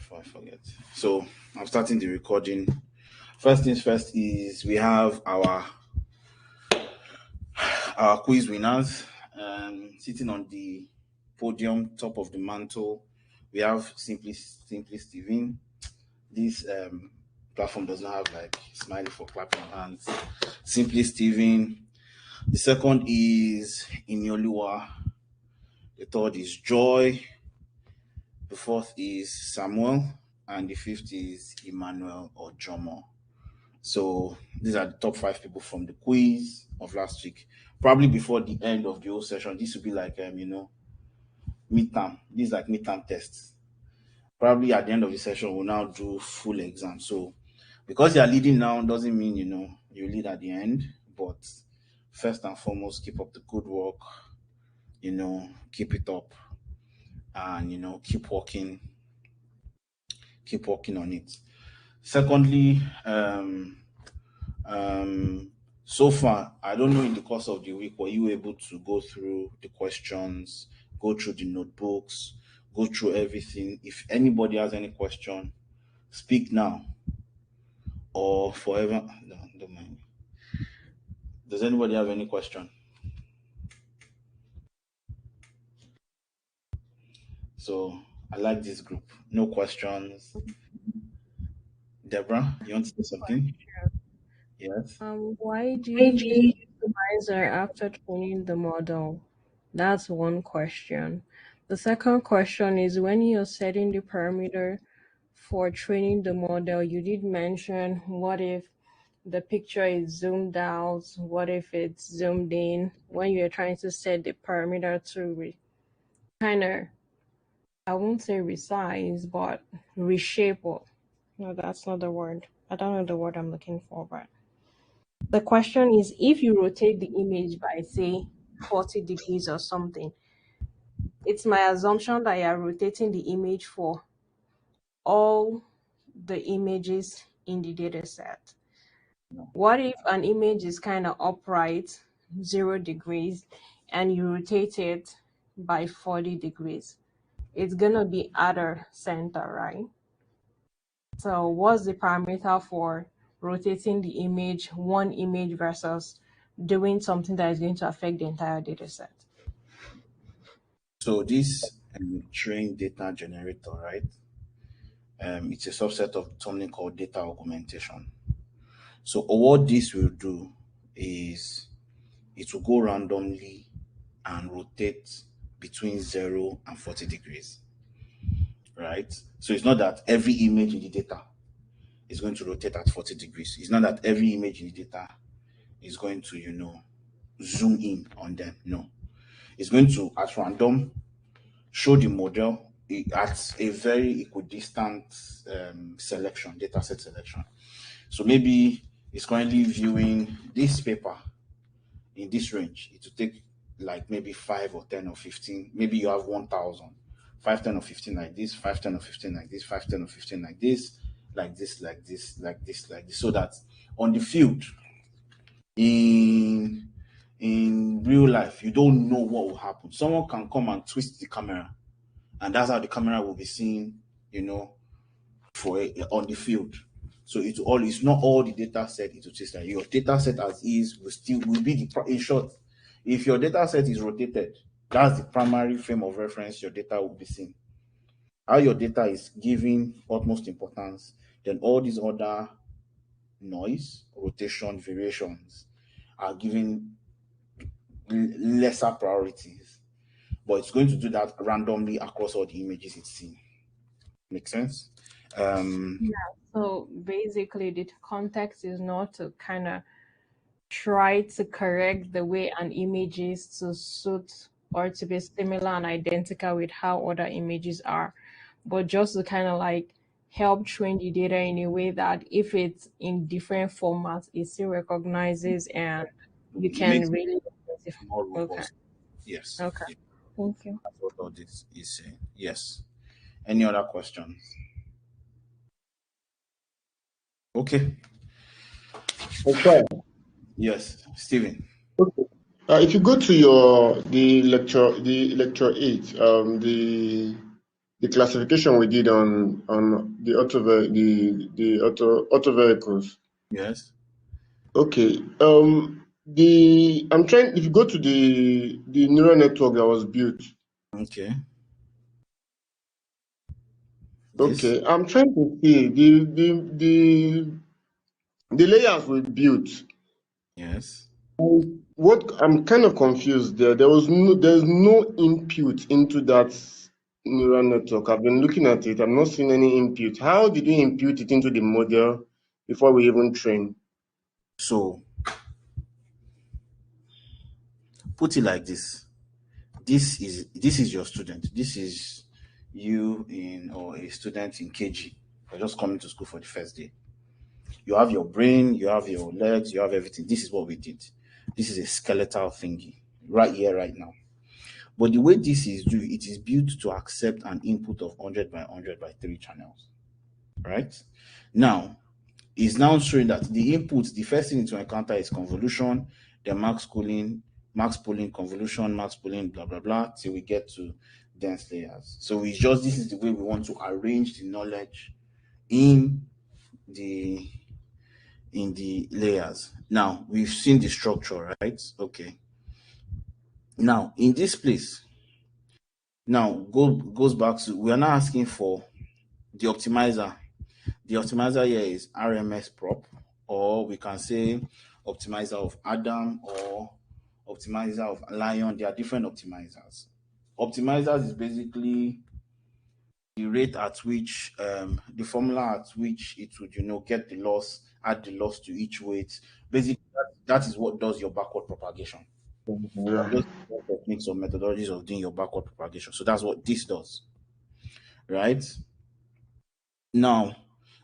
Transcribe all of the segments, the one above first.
before I forget. So I'm starting the recording. First things first is we have our quiz winners sitting on the podium, top of the mantle. We have Simply Steven. This platform does not have like smiley for clapping hands. Simply Steven. The second is Inyoluwa. The third is Joy. The fourth is Samuel. And the fifth is Emmanuel or Jomo. So these are the top 5 people from the quiz of last week. Probably before the end of the whole session, this will be like midterm. This is like midterm tests. Probably at the end of the session, we'll now do full exam. So because you are leading now doesn't mean you lead at the end. But first and foremost, keep up the good work. Keep it up, and keep working on it. Secondly, so far, I don't know in the course of the week, were you able to go through the questions, go through the notebooks, go through everything? If anybody has any question, speak now or forever. No, don't mind. Does anybody have any question? So I like this group. No questions. Deborah, you want to say something? Yes. Why do you use optimizer after training the model? That's one question. The second question is when you're setting the parameter for training the model, you did mention what if the picture is zoomed out, what if it's zoomed in, when you're trying to set the parameter to kind of, I won't say resize, but reshape. No, that's not the word. I don't know the word I'm looking for, but the question is if you rotate the image by, say, 40 degrees or something, it's my assumption that you are rotating the image for all the images in the data set. What if an image is kind of upright, 0 degrees, and you rotate it by 40 degrees? It's going to be other center, right? So what's the parameter for rotating the image, one image versus doing something that is going to affect the entire data set? So this train data generator, right? It's a subset of something called data augmentation. So what this will do is it will go randomly and rotate between 0 and 40 degrees, right? So it's not that every image in the data is going to rotate at 40 degrees. It's not that every image in the data is going to, zoom in on them. No. It's going to, at random, show the model at a very equidistant data set selection. So maybe it's currently viewing this paper in this range. It will take like maybe 5 or 10 or 15. Maybe you have 1,000. 5, 10 or 15 like this, 5, 10 or 15 like this, 5, 10 or 15 like this, like this, like this, like this, like this. So that on the field, in real life, you don't know what will happen. Someone can come and twist the camera, and that's how the camera will be seen, on the field. So it's not all the data set it will twist. Like your data set as is will be in short. If your data set is rotated, that's the primary frame of reference your data will be seen. How your data is given utmost importance, then all these other noise, rotation, variations are given lesser priorities. But it's going to do that randomly across all the images it's seen. Make sense? So basically, the context is not to kind of try to correct the way an image is to suit or to be similar and identical with how other images are, but just to kind of like help train the data in a way that if it's in different formats, it still recognizes and you It makes can really identify. more Okay. robust. Yes. Okay. Yeah, Thank you. that's what all this is saying. Yes. Any other questions? Okay. Okay. Yes, Stephen. Okay. If you go to the lecture 8, the the classification we did on the auto vehicles. Yes. Okay. I'm trying. If you go to the neural network that was built. Okay. This. Okay, I'm trying to see the layers we built. Yes. What I'm kind of confused there. There's no input into that neural network. I've been looking at it. I'm not seeing any input. How did we input it into the model before we even train? So put it like this. This is your student. This is you in or a student in KG. You're just coming to school for the first day. You have your brain, you have your legs, you have everything. This is what we did. This is a skeletal thingy right here, right now. But the way this is due, it is built to accept an input of 100 by 100 by 3 channels, right? Now, it's now showing that the inputs, the first thing to encounter is convolution, then max pooling, convolution, max pooling, blah, blah, blah, till we get to dense layers. So this is the way we want to arrange the knowledge in the layers. Now, we've seen the structure, right? Okay. Now, in this place, now goes back to, we are now asking for the optimizer. The optimizer here is RMS prop, or we can say optimizer of Adam or optimizer of Lion. There are different optimizers. Optimizers is basically the rate at which the formula at which it would get the loss, add the loss to each weight. Basically, that is what does your backward propagation. Yeah. Those techniques or methodologies of doing your backward propagation. So that's what this does, right? Now,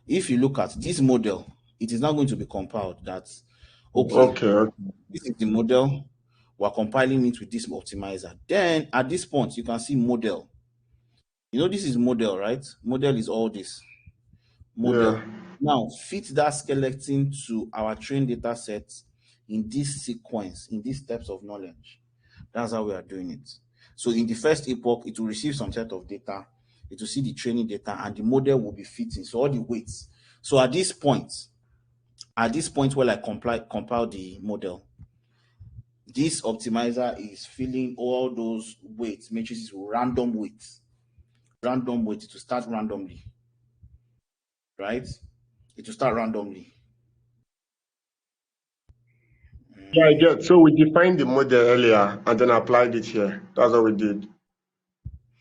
if you look at this model, it is now going to be compiled that, okay, Okay. this is the model, we're compiling it with this optimizer. Then at this point, you can see model. This is model, right? Model is all this. Yeah. Model. Now, fit that skeleton to our trained data sets in this sequence, in these steps of knowledge. That's how we are doing it. So in the first epoch, it will receive some set of data, it will see the training data, and the model will be fitting. So all the weights. So at this point where I compile the model, this optimizer is filling all those weights, matrices with random weights. Random weight to start randomly, right? It will start randomly. Yeah, I get. So we defined the model earlier and then applied it here. That's what we did.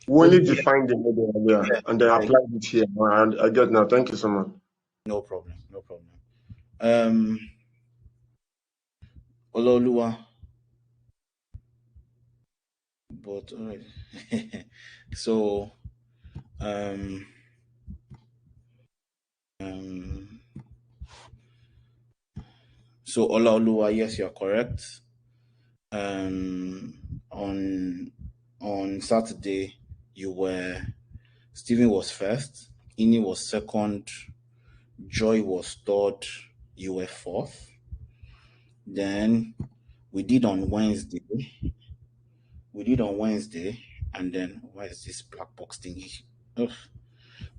We But only defined the model earlier yeah, and then yeah, applied it here. And I get now. Thank you so much. no problem, no problem. Um, Ololuwa, but all right. So, um, um, so Olaoluwa, yes, you're correct. On Saturday, Stephen was first, Ini was second, Joy was third, you were fourth. Then we did on Wednesday. And then why is this black box thingy? Ugh.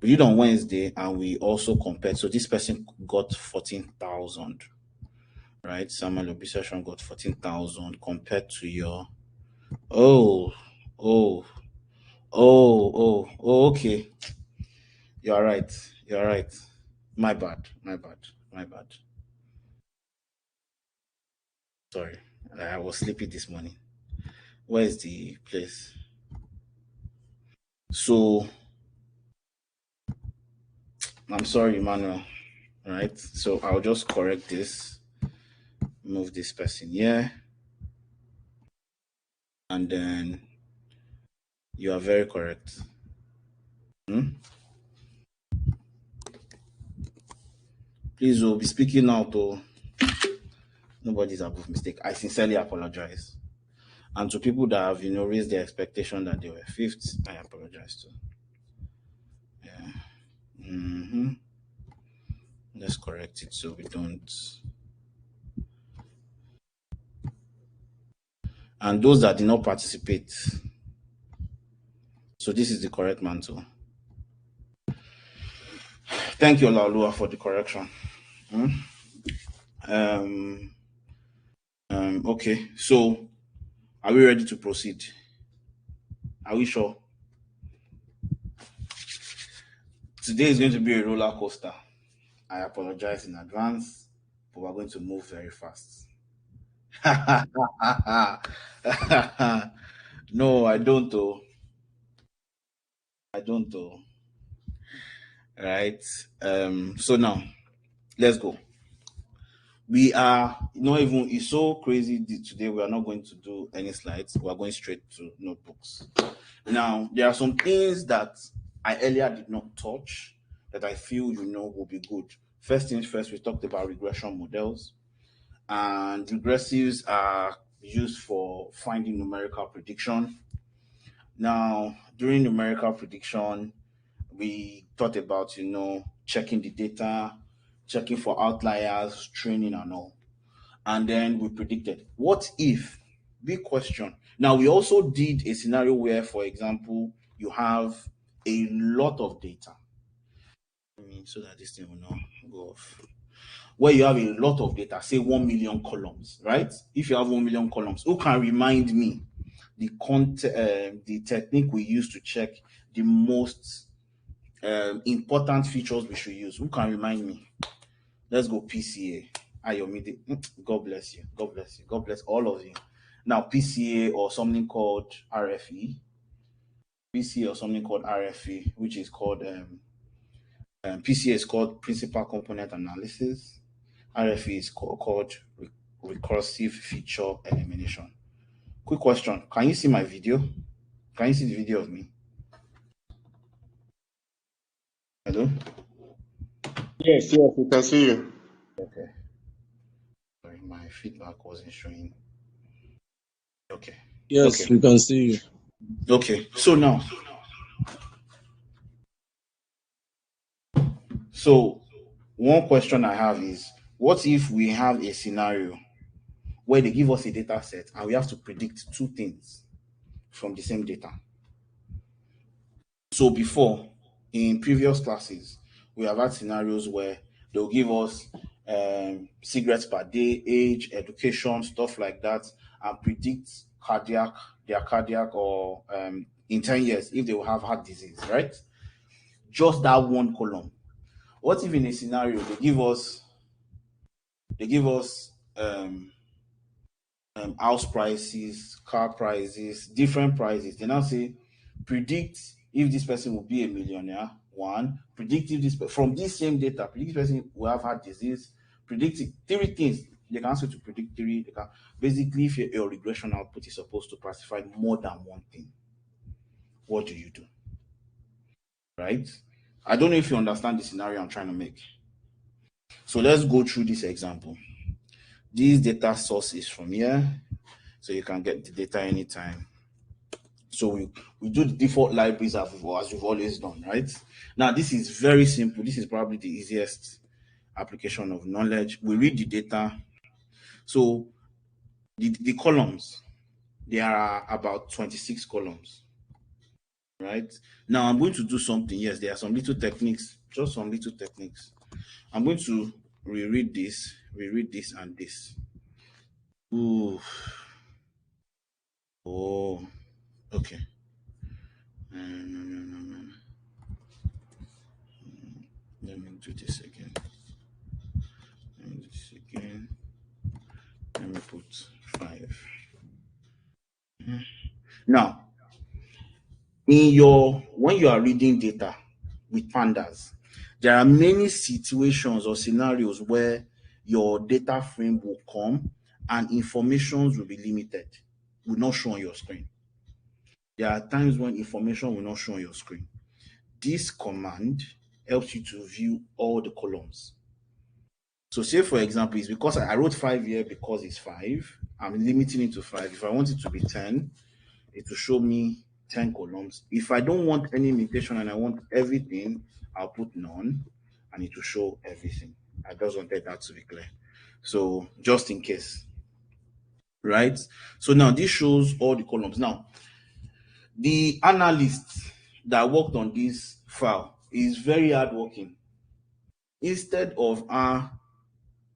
We did on Wednesday, and we also compared. So this person got 14,000, right? Samuel Obisession got 14,000 compared to your. Oh, oh, okay. You're right. You're right. My bad. Sorry. I was sleepy this morning. Where's the place? So I'm sorry, Emmanuel. All right. So I'll just correct this. Move this person here. And then you are very correct. Please, we'll be speaking out. Nobody's above mistake. I sincerely apologize. And to people that have, raised their expectation that they were fifth, I apologize too. Yeah. Let's correct it so we don't. And those that did not participate. So this is the correct mantle. Thank you, Laulua, for the correction. Um, okay, so are we ready to proceed? Are we sure? Today is going to be a roller coaster. I apologize in advance, but we're going to move very fast. No, I don't though. I don't though. Right. So now let's go. We are not even, it's so crazy today. We are not going to do any slides. We are going straight to notebooks. Now, there are some things that I earlier did not touch that I feel will be good. First things first, we talked about regression models, and regressives are used for finding numerical prediction. Now, during numerical prediction, we thought about checking the data, checking for outliers, training and all. And then we predicted, what if? Big question. Now, we also did a scenario where, for example, you have a lot of data. So that this thing will not go off. Where you have a lot of data, say 1 million columns, right? If you have 1 million columns, who can remind me the technique we use to check the most important features we should use? Who can remind me? Let's go PCA. Ayomide. God bless you. God bless you. God bless all of you. Now, PCA or something called RFE. PCA or something called RFE, which is called PCA is called Principal Component Analysis. RFE is called Recursive Feature Elimination. Quick question. Can you see my video? Can you see the video of me? Hello? Yes, we can see you. Okay. Sorry, my feedback wasn't showing. Okay. Yes, Okay. we can see you. Okay. So now, one question I have is, what if we have a scenario where they give us a data set and we have to predict two things from the same data? So before, in previous classes, we have had scenarios where they'll give us cigarettes per day, age, education, stuff like that, and predict their cardiac or in 10 years if they will have heart disease, right? Just that one column. What if in a scenario they give us house prices, car prices, different prices. They now say, predict if this person will be a millionaire. One, predict if from this same data, predict this person will have heart disease. Predict three things. They can ask you to predict three. They can, basically, if your regression output is supposed to classify more than one thing, what do you do? Right? I don't know if you understand the scenario I'm trying to make. So let's go through this example. This data source is from here, so you can get the data anytime. So we do the default libraries as we've always done, right? Now, this is very simple. This is probably the easiest application of knowledge. We read the data. So the columns, there are about 26 columns, right? Now, I'm going to do something. Yes, there are some little techniques, just some little techniques. I'm going to reread this, and this. Ooh. Oh, okay. Let me do this again. Let me put 5. Now, when you are reading data with pandas, there are many situations or scenarios where your data frame will come and information will be limited, will not show on your screen. There are times when information will not show on your screen. This command helps you to view all the columns. So say, for example, it's because I wrote 5 here because it's 5. I'm limiting it to 5. If I want it to be 10, it will show me 10 columns. If I don't want any limitation and I want everything, I'll put none and it will show everything. I just wanted that to be clear. So just in case, right? So now this shows all the columns. Now, the analyst that worked on this file is very hardworking. instead of her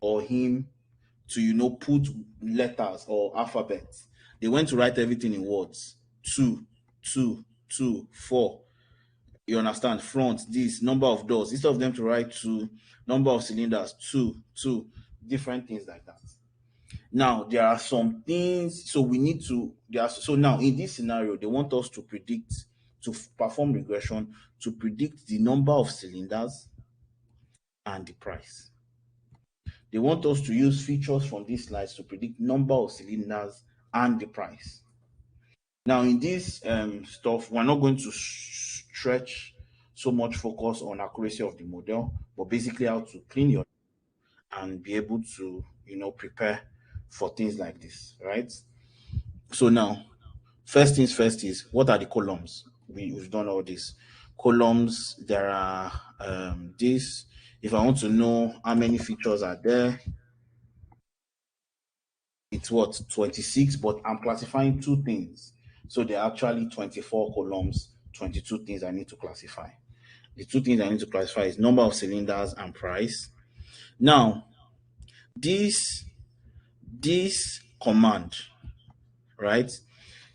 or him to put letters or alphabets, they went to write everything in words. Two, two, two, four. You understand? Front, this number of doors. Instead of them to write two, number of cylinders, two, two, different things like that. Now there are some things, so we need to. So now in this scenario, they want us to predict, perform regression to predict the number of cylinders and the price. They want us to use features from these slides to predict number of cylinders and the price. Now, in this stuff, we're not going to stretch so much focus on accuracy of the model, but basically how to clean your and be able to, prepare for things like this, right? So now, first things first is, what are the columns? We've done all this. Columns, there are this. If I want to know how many features are there, it's what, 26, but I'm classifying two things. So there are actually 24 columns, 22 things I need to classify. The two things I need to classify is number of cylinders and price. Now, this command, right,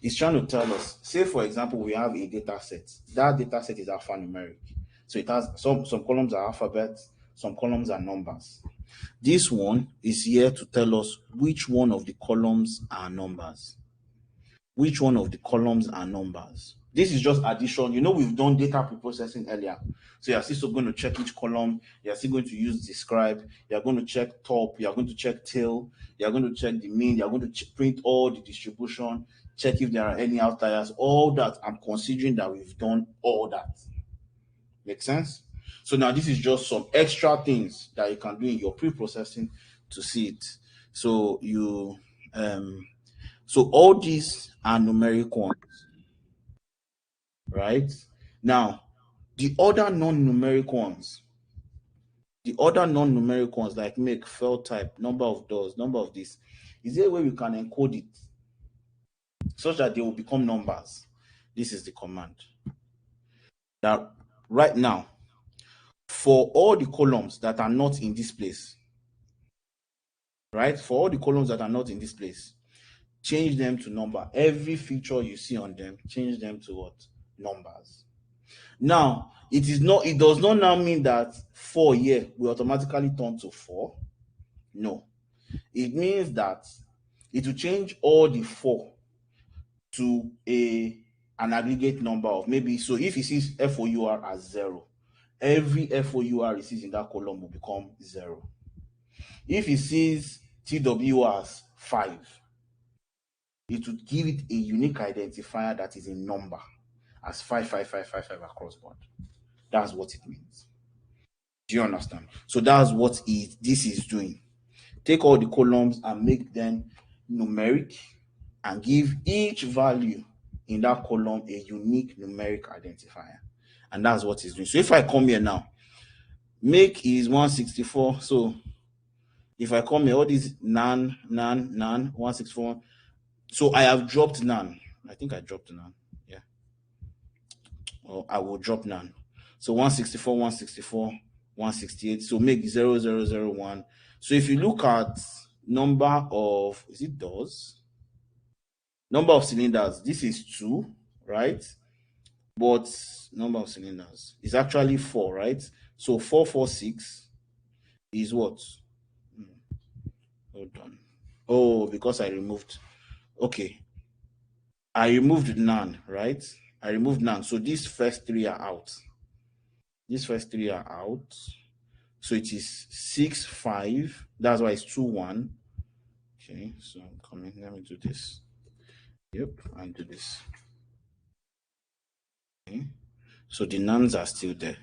is trying to tell us, say for example, we have a data set. That data set is alphanumeric. So it has some columns are alphabets, some columns are numbers. This one is here to tell us which one of the columns are numbers. Which one of the columns are numbers. This is just addition. We've done data preprocessing earlier. So you're still going to check each column. You're still going to use describe. You're going to check top. You're going to check tail. You're going to check the mean. You're going to print all the distribution. Check if there are any outliers. All that, I'm considering that we've done all that. Make sense? So now this is just some extra things that you can do in your pre-processing to see it. So so all these are numeric ones, right? Now, the other non-numeric ones, like make, file type, number of doors, number of this, is there a way we can encode it such that they will become numbers? This is the command. Now, right now, for all the columns that are not in this place, right? For all the columns that are not in this place, change them to number. Every feature you see on them, change them to what? Numbers. Now, it does not now mean that 4 here will automatically turn to 4. No. It means that it will change all the 4 to an aggregate number of maybe. So if it sees FOUR as 0, every FOUR it sees in that column will become 0. If it sees TW as 5, it would give it a unique identifier that is a number as 55555 across board. That's what it means. Do you understand? So that's what this is doing. Take all the columns and make them numeric and give each value in that column a unique numeric identifier. And that's what it's doing. So if I come here now, make is 164. So if I come here, all these nan, 164. So I have dropped nan. I think I dropped nan. Yeah. Or I will drop nan. So 164, 168. So make 0001. So if you look at number of, is it doors? Number of cylinders, this is 2, right? But number of cylinders is actually 4, right? So 446 is what? Hold on. Oh, because I removed. Okay. I removed none, right? I removed none. So these first 3 are out. These first 3 are out. So it is 6, 5. That's why it's 2, 1. Okay, so I'm coming. Let me do this. Yep, and do this. Okay. So the nuns are still there.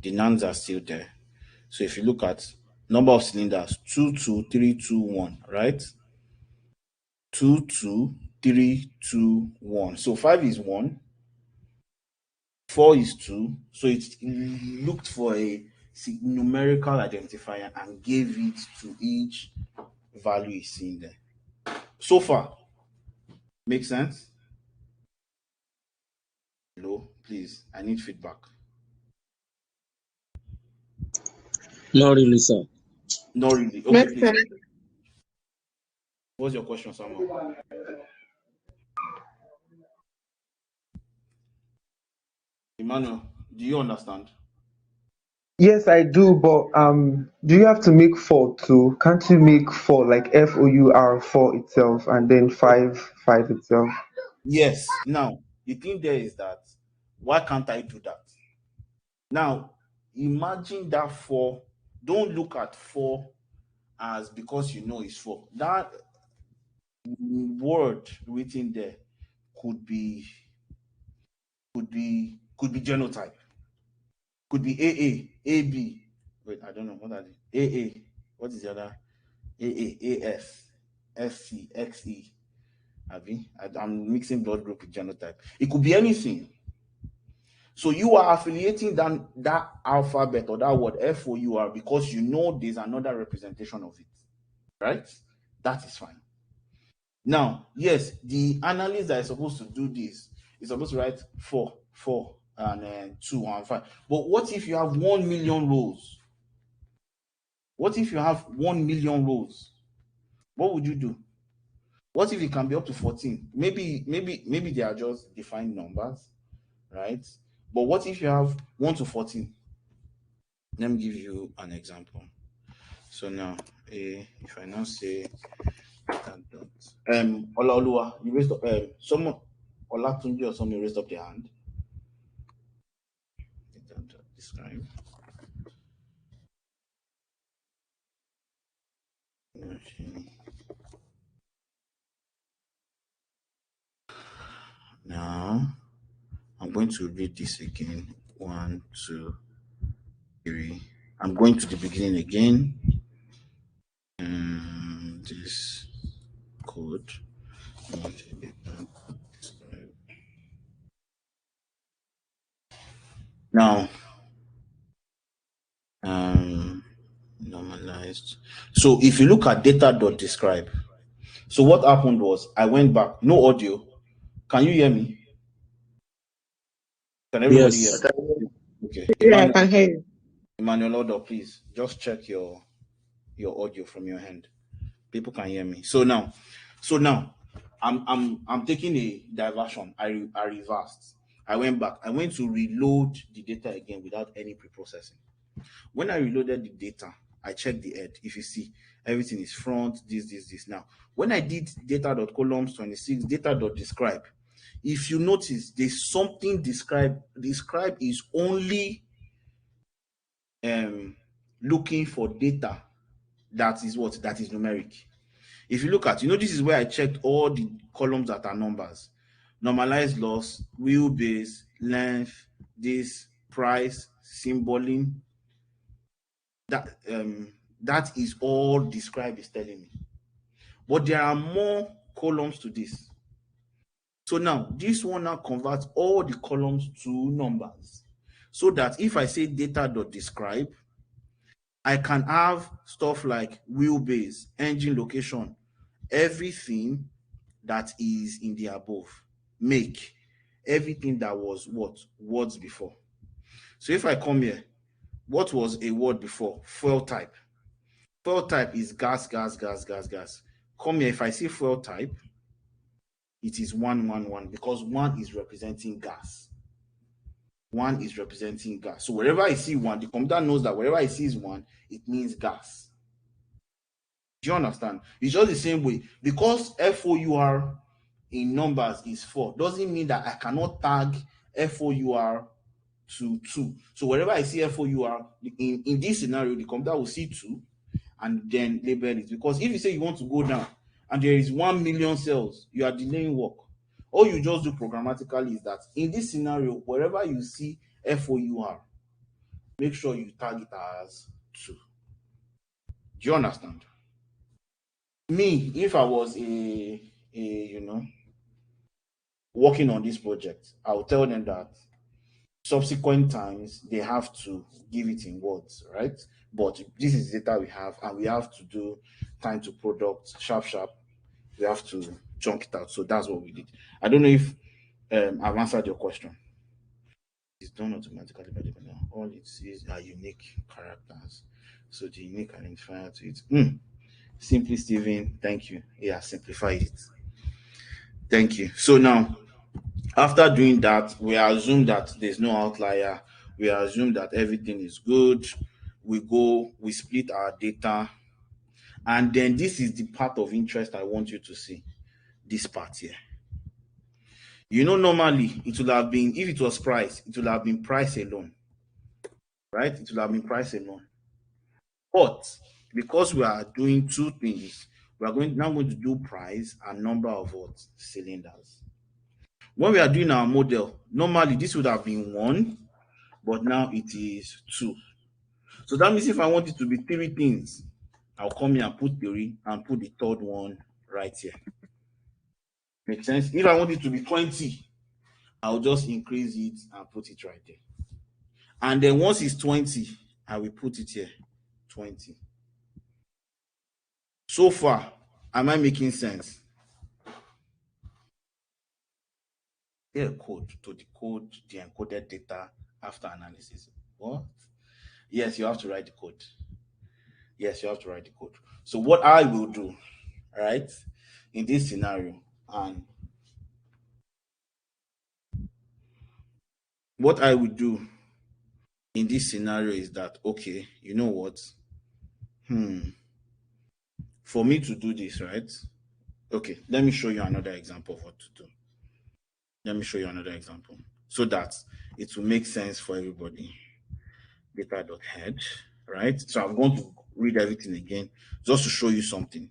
The nuns are still there. So if you look at number of cylinders, 2, 2, 3, 2, 1, right? 2, 2, 3, 2, 1. So 5 is 1. 4 is 2. So it looked for a numerical identifier and gave it to each value is seen there. So far, make sense? Hello, please. I need feedback. Not really, sir. Not really. Okay, Makes please. sense. What's your question, Samuel? Emmanuel, do you understand? Yes, I do, but do you have to make four too? Can't you make four like FOUR four itself and then five itself? Yes. Now, the thing there is that why can't I do that? Now, imagine that four. Don't look at four as because you know it's four. That word written there could be genotype, could be AA, AB. Wait, I don't know what are they. AA. What is the other? AA, AS, SC, XE. I'm mixing blood group with genotype. It could be anything. So you are affiliating that alphabet or that word FOUR because you know there's another representation of it, right? That is fine. Now, yes, the analyst that is supposed to do this is supposed to write four, and then 2 and 5. But what if you have 1 million rows? What if you have 1 million rows? What would you do? What if it can be up to 14? Maybe they are just defined numbers, right? But what if you have 1 to 14? Let me give you an example. So now, if I now say that dot, Olaoluwa, you raised up, someone, Olatunji or someone raised up their hand. Describe. Okay. Now, I'm going to read this again. 1, 2, 3. I'm going to the beginning again. This code. Now, normalized. So if you look at data.describe, so what happened was I went back, no audio. Can you hear me? Can everybody hear Yes. me? Okay. Yeah, I can hear you. Emmanuel Order, please just check your audio from your hand. People can hear me. So now, I'm taking a diversion. I reversed. I went back. I went to reload the data again without any pre-processing. When I reloaded the data, I checked the head. If you see, everything is front, this. Now, when I did data.columns 26, data.describe, if you notice, there's something describe. Describe is only looking for data that is what? That is numeric. If you look at, this is where I checked all the columns that are numbers. Normalized loss, wheelbase, length, this, price, symboling. That is all describe is telling me. But there are more columns to this. So now this one now converts all the columns to numbers. So that if I say data.describe, I can have stuff like wheelbase, engine location, everything that is in the above, make, everything that was what? Words before. So if I come here, what was a word before? Fuel type. Fuel type is gas, gas, gas, gas, gas. Come here, if I say fuel type, it is 111 because 1 is representing gas. 1 is representing gas. So wherever I see 1, the computer knows that wherever I see is 1, it means gas. Do you understand? It's just the same way. Because FOUR in numbers is 4, doesn't mean that I cannot tag FOUR to 2. So wherever I see FOUR, in this scenario, the computer will see 2 and then label it. Because if you say you want to go down and there is 1 million cells, you are delaying work. All you just do programmatically is that in this scenario, wherever you see FOUR, make sure you tag it as 2. Do you understand? Me, if I was working on this project, I will tell them that subsequent times they have to give it in words, right? But this is data we have, and we have to do time to product sharp. We have to chunk it out. So that's what we did. I don't know if I've answered your question. done automatically by the computer. All it sees are unique characters. So the unique identifier to it. Simply Steven, thank you. Yeah, simplified it. Thank you. So now, after doing that, we assume that there's no outlier. We assume that everything is good. We split our data, and then this is the part of interest I want you to see. This part here. Normally it would have been, if it was price, it would have been price alone, right? It would have been price alone. But because we are doing two things, we are going to do price and number of what? Cylinders. When we are doing our model, normally this would have been one, but now it is two. So that means if I want it to be three things, I'll come here and put three and put the third one right here. Make sense? If I want it to be 20, I'll just increase it and put it right there. And then once it's 20, I will put it here, 20. So far, am I making sense? Here, code to decode the encoded data after analysis. What? Yes, you have to write the code. Yes, you have to write the code. So what I will do, right, in this scenario, and what I will do in this scenario is that, okay, you know what? For me to do this, right? Okay, let me show you another example of what to do. Let me show you another example so that it will make sense for everybody. Data.head, right? So I'm going to read everything again just to show you something.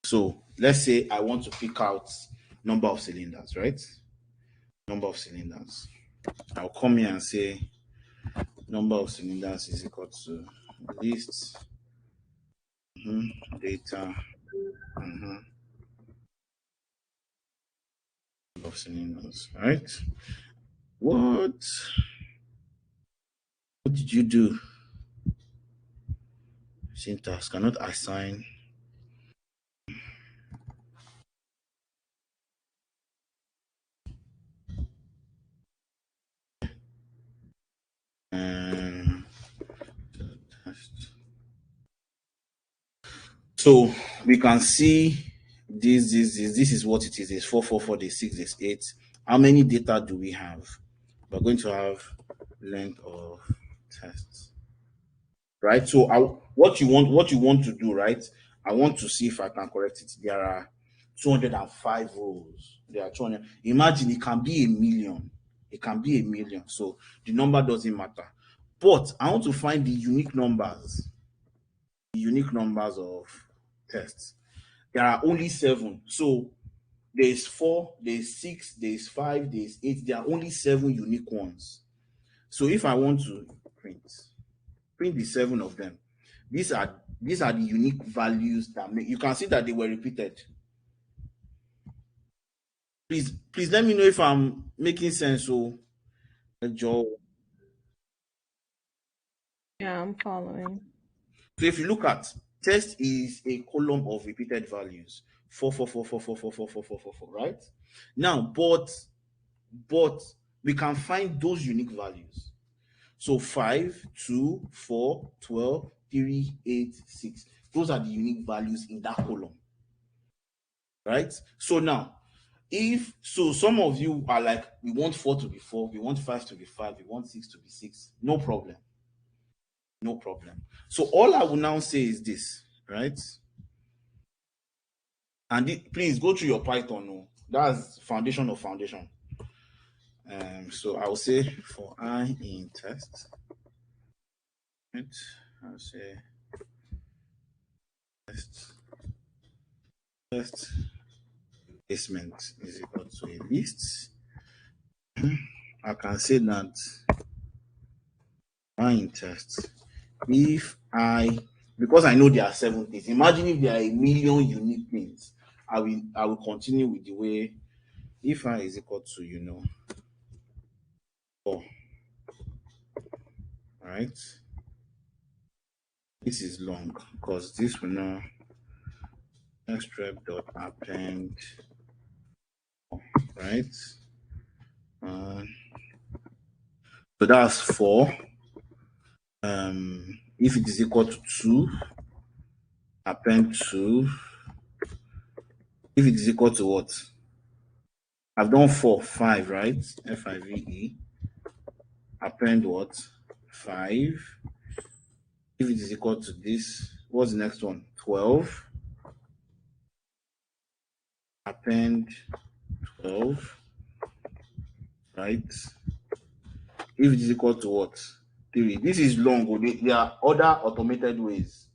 So let's say I want to pick out number of cylinders, right? Number of cylinders. I'll come here and say number of cylinders is equal to list data of cylinders, right? What did you do? Syntax cannot assign. So we can see this is what it is. There's 444, there's 6, there's 8. How many data do we have? We're going to have length of tests, right? So what you want to do, right? I want to see if I can correct it. There are 205 rows. There are 200. Imagine it can be a million. It can be a million. So the number doesn't matter. But I want to find the unique numbers. The unique numbers of tests. There are only 7. So there's 4, there's 6, there's 5, there's 8. There are only 7 unique ones. So if I want to print the 7 of them, these are the unique values that make. You can see that they were repeated. Please let me know if I'm making sense. So, Joe. Yeah, I'm following. So if you look at test is a column of repeated values. 4, 4, 4, 4, 4, 4, 4, 4, 4, 4, 4, right? Now, but we can find those unique values. So 5, 2, 4, 12, 3, 8, 6. Those are the unique values in that column. Right? So now, some of you are like, we want 4 to be 4, we want 5 to be 5, we want 6 to be 6. No problem. No problem. So all I will now say is this, right? And please go through your Python. No, that's foundation of foundation. So I'll say for I in test, right? I'll say test placement is equal to a list. I can say that I in test, if I, because I know there are 7 things. Imagine if there are a million unique things. I will continue with the way, if I is equal to 4. Right? This is long because this will now extract dot append, right? So that's 4. If it is equal to 2, append 2. If it is equal to what? I've done 4, 5, right? F-I-V-E. Append what? 5. If it is equal to this, what's the next one? 12. Append 12, right? If it is equal to what? 3. This is long. There are other automated ways.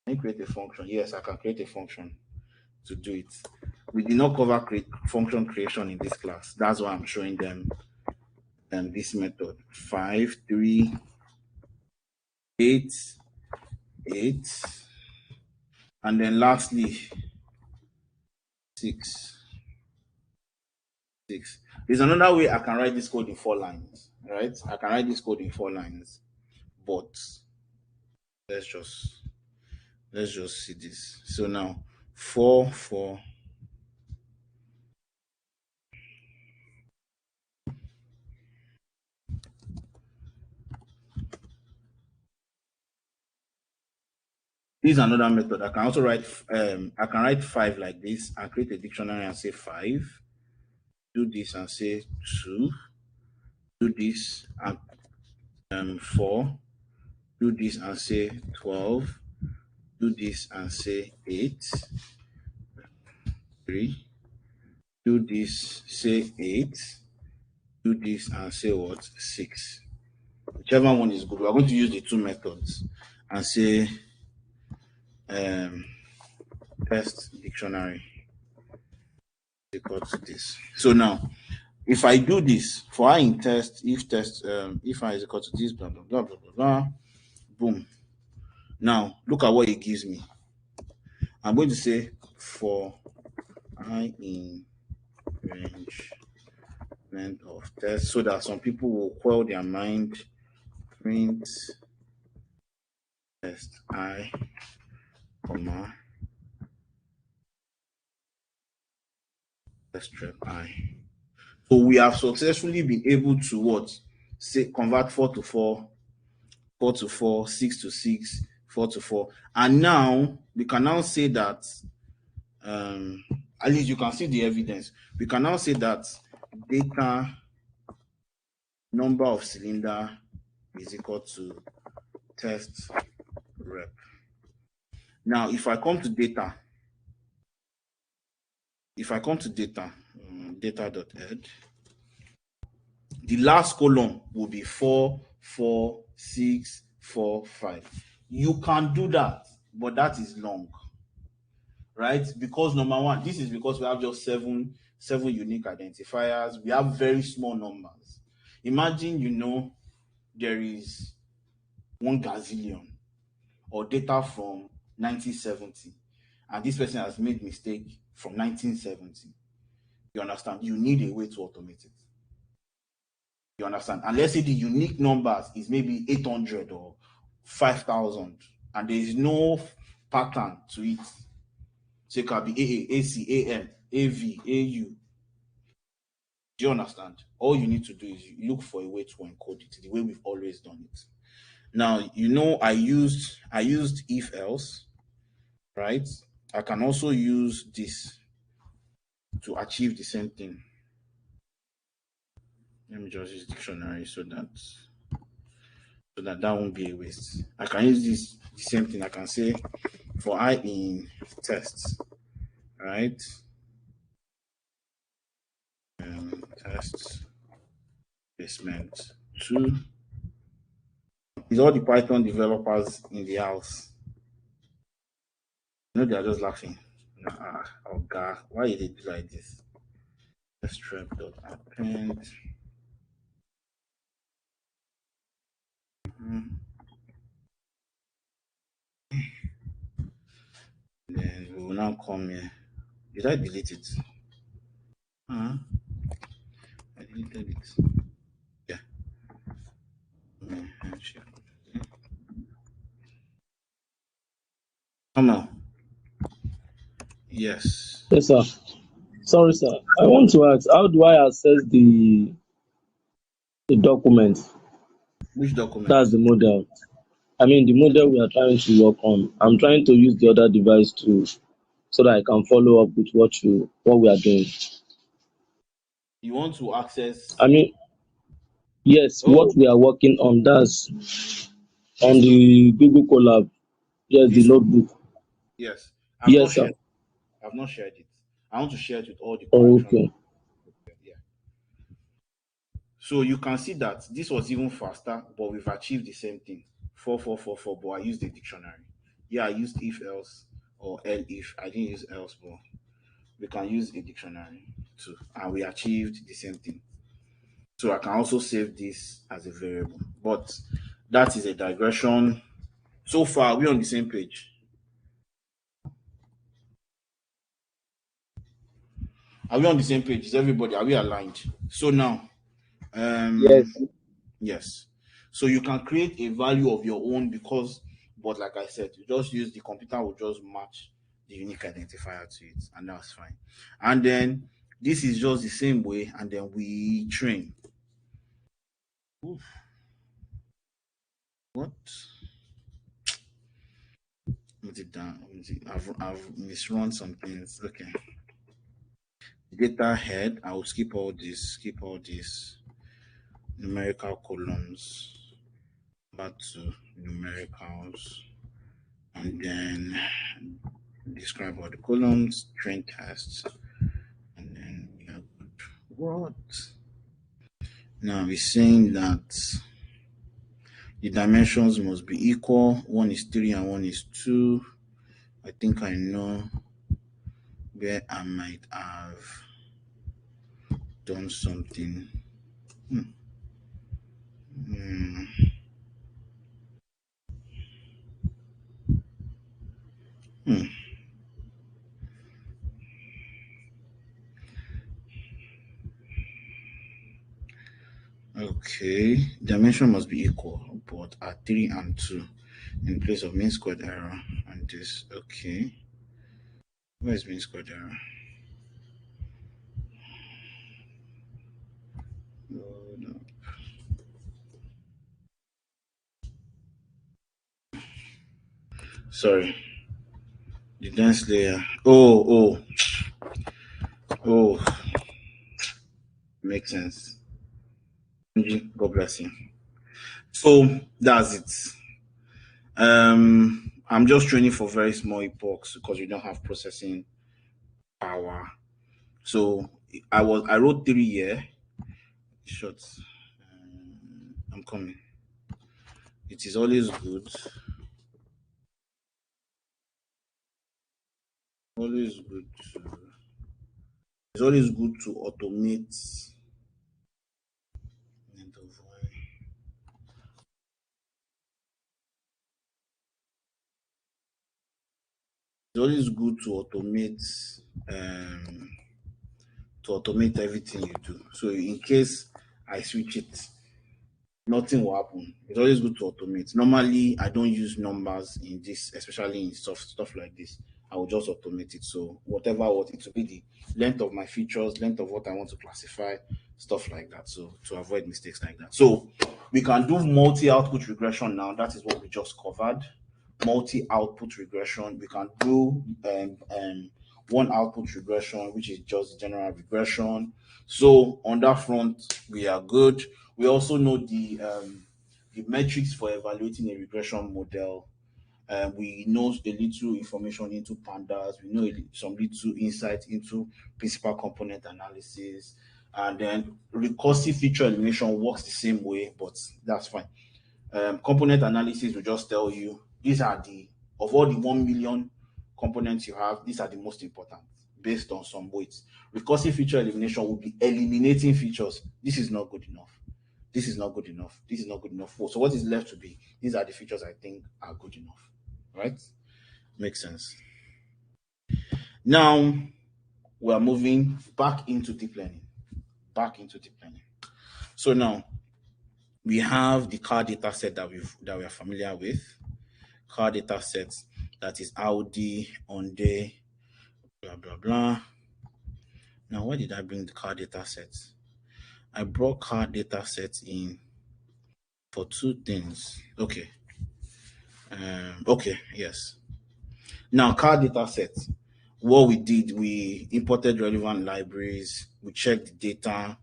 Can you create a function? Yes, I can create a function to do it. We did not cover function creation in this class. That's why I'm showing them this method. 5, 3, 8, 8, and then lastly 6. There's another way I can write this code in 4 lines, right? I can write this code in 4 lines, but let's just see this. So now 4, 4. This is another method. I can also write I can write 5 like this and create a dictionary and say 5. Do this and say 2. Do this and 4. Do this and say 12. Do this and say 8. 3. Do this, say 8. Do this and say what? 6. Whichever one is good. We're going to use the 2 methods and say test dictionary equal to this. So now, if I do this for I in test, if I is equal to this, blah blah blah blah blah blah, boom. Now look at what it gives me. I'm going to say for I in range length of test, so that some people will quell their mind. Print test I, comma test rep I. So we have successfully been able to what? Say convert 4 to 4, 4 to 4, 6 to 6, 4 to 4. And now we can now say that at least you can see the evidence. We can now say that data number of cylinder is equal to test rep. Now, if I come to data, data.head, the last column will be 4, 4, 6, 4, 5. You can do that, but that is long, right? Because number one, this is because we have just seven unique identifiers. We have very small numbers. Imagine, there is 1 gazillion or data from 1970, and this person has made mistake from 1970. You understand? You need a way to automate it. You understand? And let's say the unique numbers is maybe 800 or 5,000, and there is no pattern to it. So it can be AA, AC, AM, AV, AU. Do you understand? All you need to do is you look for a way to encode it the way we've always done it. Now, I used if else, right? I can also use this to achieve the same thing. Let me just use dictionary so that won't be a waste. I can use this the same thing. I can say for I in tests, right? Tests basement 2. Is all the Python developers in the house? They are just laughing. Oh God, why did they do like this? Strep.append. Then we will now come here. Did I delete it? I deleted it. Yeah. Come on. Yes. Yes, sir. Sorry, sir. I want to ask, how do I access the The document. Which document? That's the model. I mean, the model we are trying to work on. I'm trying to use the other device to so that I can follow up with what we are doing. You want to access? I mean, yes, what Oh, we are working on, that's on this note, the Google Colab. Yes, the this one. notebook. Yes, I've not Yes, sir. shared. I've not shared it. I want to share it with all the corrections. Okay. Yeah. So you can see that this was even faster, but we've achieved the same thing. 4444, but I used the dictionary. Yeah, I used if else or L if. I didn't use else, but we can use a dictionary too. And we achieved the same thing. So I can also save this as a variable. But that is a digression. So far, we're on the same page. Are we on the same page? Is everybody? Are we aligned? So now, um, Yes. yes. So you can create a value of your own because, but like I said, you just use the computer will just match the unique identifier to it, and that's fine. And then this is just the same way, and then we train. Oof, what? Put it down. I've misrun some things. Okay. Data head. I will skip all this. Skip all these numerical columns. Back to numericals, and then describe all the columns, train tests, and then we are good. What? Now we're saying that the dimensions must be equal. One is 3 and one is 2. I think I know where I might have done something. Hmm. Hmm. Hmm. Okay, dimension must be equal, but at 3 and 2 in place of mean squared error and this. Okay, where's mean squared error? Hold up. Sorry, the dense layer. Oh, makes sense. God bless you. So that's it. I'm just training for very small epochs because we don't have processing power. So I wrote 3 here. Short. I'm coming. It is always good. Always good to. It's always good to automate. It's always good um, to automate everything you do. So in case I switch it, nothing will happen. It's always good to automate. Normally, I don't use numbers in this, especially in stuff like this. I will just automate it. So whatever what it will be the length of my features, length of what I want to classify, stuff like that. So to avoid mistakes like that. So we can do multi-output regression now. That is what we just covered. Multi-output regression. We can do one output regression, which is just general regression. So on that front, we are good. We also know the metrics for evaluating a regression model. We know a little information into pandas. We know some little insight into principal component analysis. And then recursive feature elimination works the same way, but that's fine. Component analysis will just tell you these are the of all the 1 million components you have, these are the most important based on some weights. Recursive feature elimination will be eliminating features. This is not good enough. This is not good enough. This is not good enough. So what is left to be? These are the features I think are good enough. Right? Makes sense. Now we are moving back into deep learning. Back into deep learning. So now we have the car data set that we are familiar with. Car data set that is Audi, Hyundai, blah blah blah. Now, why did I bring the car data set? I brought car data sets in for two things. Okay. Okay, yes. Now, car data sets. What we did, we imported relevant libraries, we checked the data,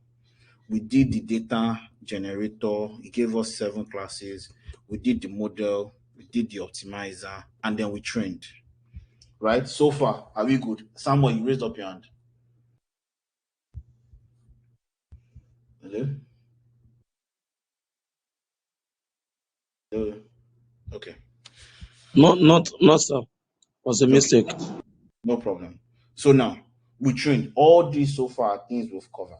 we did the data generator, it gave us 7 classes, we did the model, we did the optimizer, and then we trained. Right? So far, are we good? Samuel, you raised up your hand. Hello? Hello? Okay. Not sir. Was a Okay. mistake. No problem. So now we trained all these so far are things we've covered.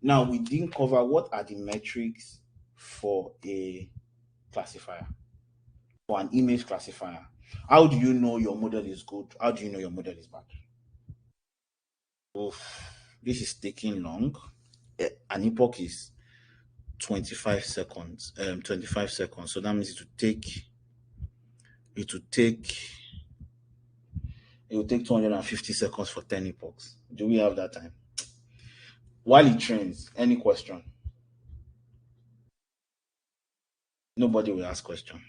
Now we didn't cover what are the metrics for a classifier, for an image classifier. How do you know your model is good? How do you know your model is bad? Oof, this is taking long. An epoch is 25 seconds. 25 seconds. So that means it will take it will take 250 seconds for 10 epochs. Do we have that time? While it trains, any question? Nobody will ask question.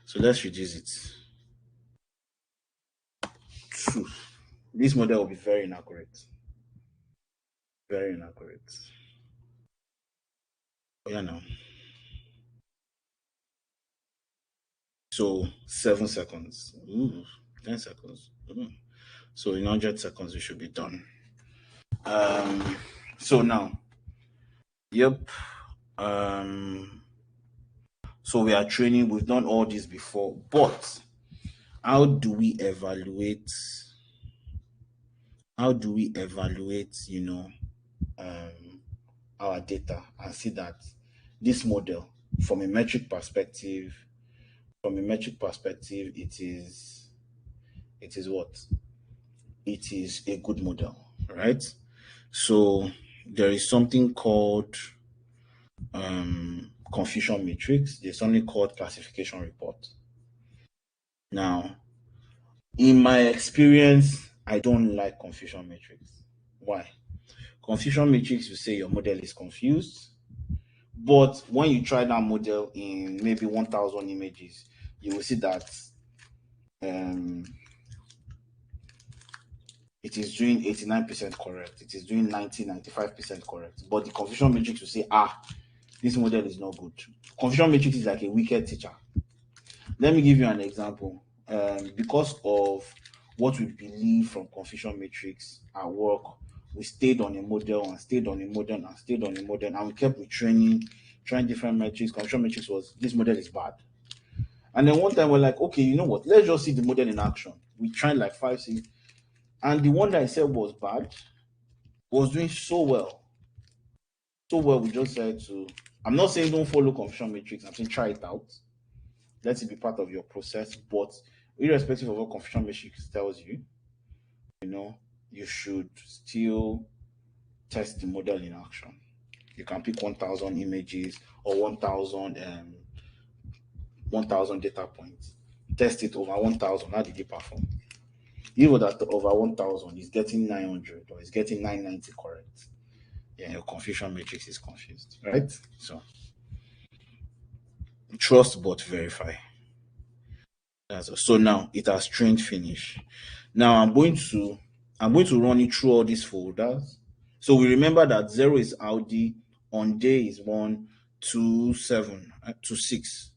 So let's reduce it. Phew. This model will be very inaccurate. Very inaccurate. Yeah, now. So 7 seconds. Ooh, 10 seconds. Ooh. So in 100 seconds, we should be done. So now, yep. So we are training. We've done all this before, but how do we evaluate? How do we evaluate? Our data and see that this model, from a metric perspective, it is what? It is a good model, right? So there is something called confusion matrix. There's something called classification report. Now, in my experience, I don't like confusion matrix. Why? Confusion matrix will say your model is confused, but when you try that model in maybe 1,000 images, you will see that um, it is doing 89% correct. It is doing 95% correct. But the confusion matrix will say, this model is not good. Confusion matrix is like a wicked teacher. Let me give you an example. Because of what we believe from confusion matrix at work, we stayed on a model and stayed on a model and stayed on a model, and we kept retraining, trying different metrics. Confusion matrix was this model is bad. And then one time we're like, okay, you know what? Let's just see the model in action. We tried like 5, 6, and the one that I said was bad was doing so well. So well, we just said to. I'm not saying don't follow confusion matrix. I'm saying try it out. Let it be part of your process. But irrespective of what confusion matrix tells you, you should still test the model in action. You can pick 1,000 images or 1,000 data points. Test it over 1,000. How did it perform? Even that over 1,000 is getting 900 or is getting 990 correct. Yeah, your confusion matrix is confused, right? So trust but verify. So now it has trained finish. Now I'm going to run it through all these folders. So we remember that 0 is Audi, on day is 1, 2, 7, 2, 6.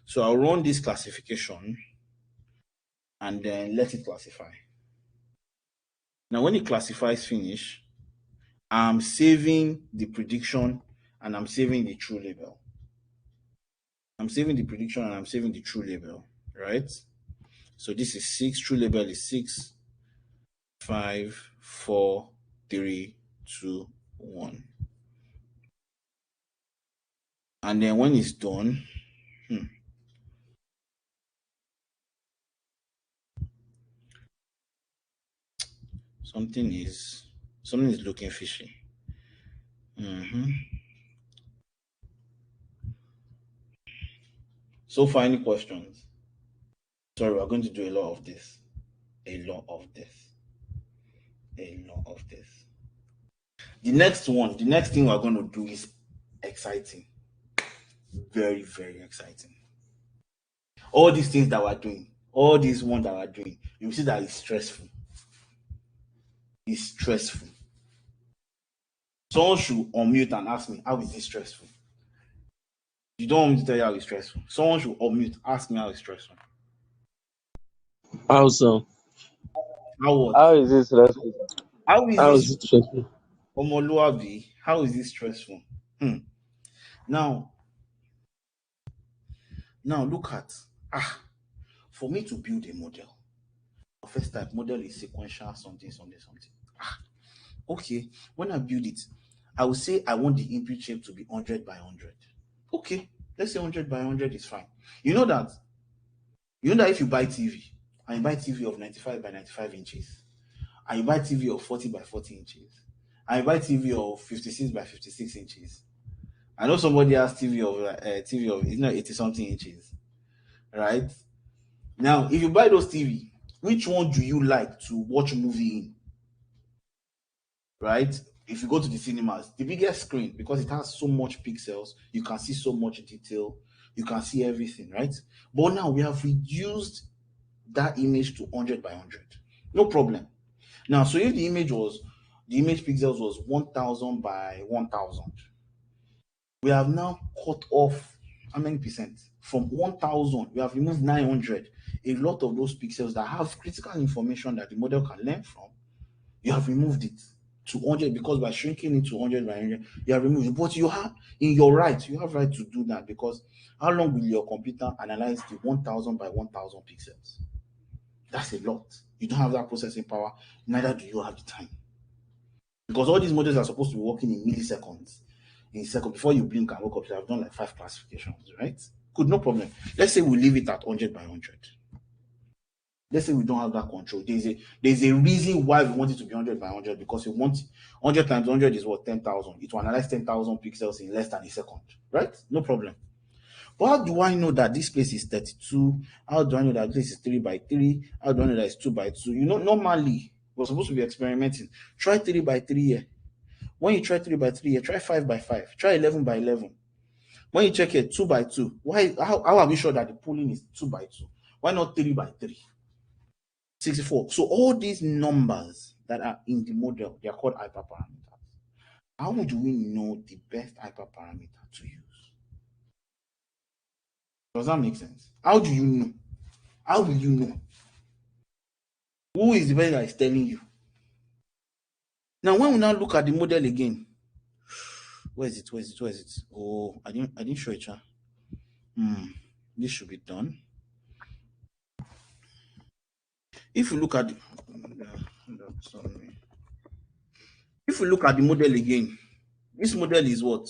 So I'll run this classification and then let it classify. Now when it classifies finish, I'm saving the prediction and I'm saving the true label. I'm saving the prediction and I'm saving the true label, right? So this is 6, true label is 6, 5, 4, 3, 2, 1. And then when it's done, something is looking fishy. So far, any questions? Sorry, we're going to do a lot of this. A lot of this. A lot of this. The next thing we're going to do is exciting. Very, very exciting. All these things that we're doing, all these ones that we're doing, you see that it's stressful. It's stressful. Someone should unmute and ask me, how is this stressful? You don't want me to tell you how it's stressful. Someone should unmute, ask me how it's stressful. How so? How what? How is this stressful? How is How this is it stressful? Omoluabi? How is this stressful? Now, look at for me to build a model. First type model is sequential something. Okay, when I build it, I will say I want the input shape to be 100 by 100. Okay, let's say 100 by 100 is fine. You know that if you buy TV and you buy TV of 95 by 95 inches, and you buy TV of 40 by 40 inches, and you buy TV of 56 by 56 inches. I know somebody has TV of 80 something inches, right? Now, if you buy those TV, which one do you like to watch movie in? Right? If you go to the cinemas, the biggest screen, because it has so much pixels, you can see so much detail, you can see everything, right? But now we have reduced that image to 100 by 100. No problem. Now, so if the image pixels was 1000 by 1000, we have now cut off how many percent? From 1000, we have removed 900. A lot of those pixels that have critical information that the model can learn from, you have removed it to 100, because by shrinking it to 100 by 100, you have removed it. But you have you have right to do that, because how long will your computer analyze the 1000 by 1000 pixels? That's a lot. You don't have that processing power, neither do you have the time. Because all these models are supposed to be working in milliseconds. In a second, before you blink and wake up, you have done like 5 classifications, right? Good, no problem. Let's say we leave it at 100 by 100. Let's say we don't have that control. There's a reason why we want it to be 100 by 100, because we want 100 times 100 is what? 10,000. It will analyze 10,000 pixels in less than a second, right? No problem. But how do I know that this place is 32? How do I know that this is 3 by 3? How do I know that it's 2 by 2? Normally, we're supposed to be experimenting. Try 3 by 3 here. When you try 3 by 3 here, try 5 by 5. Try 11 by 11. When you check here, 2 by 2. How are we sure that the pooling is 2 by 2? Why not 3 by 3? 64. So all these numbers that are in the model, they are called hyperparameters. How do we know the best hyperparameter to use? Does that make sense? How do you know? How will you know? Who is the person that is telling you? Now, when we now look at the model again, where is it? Oh, I didn't show it. This should be done. If you look at the model again, this model is what?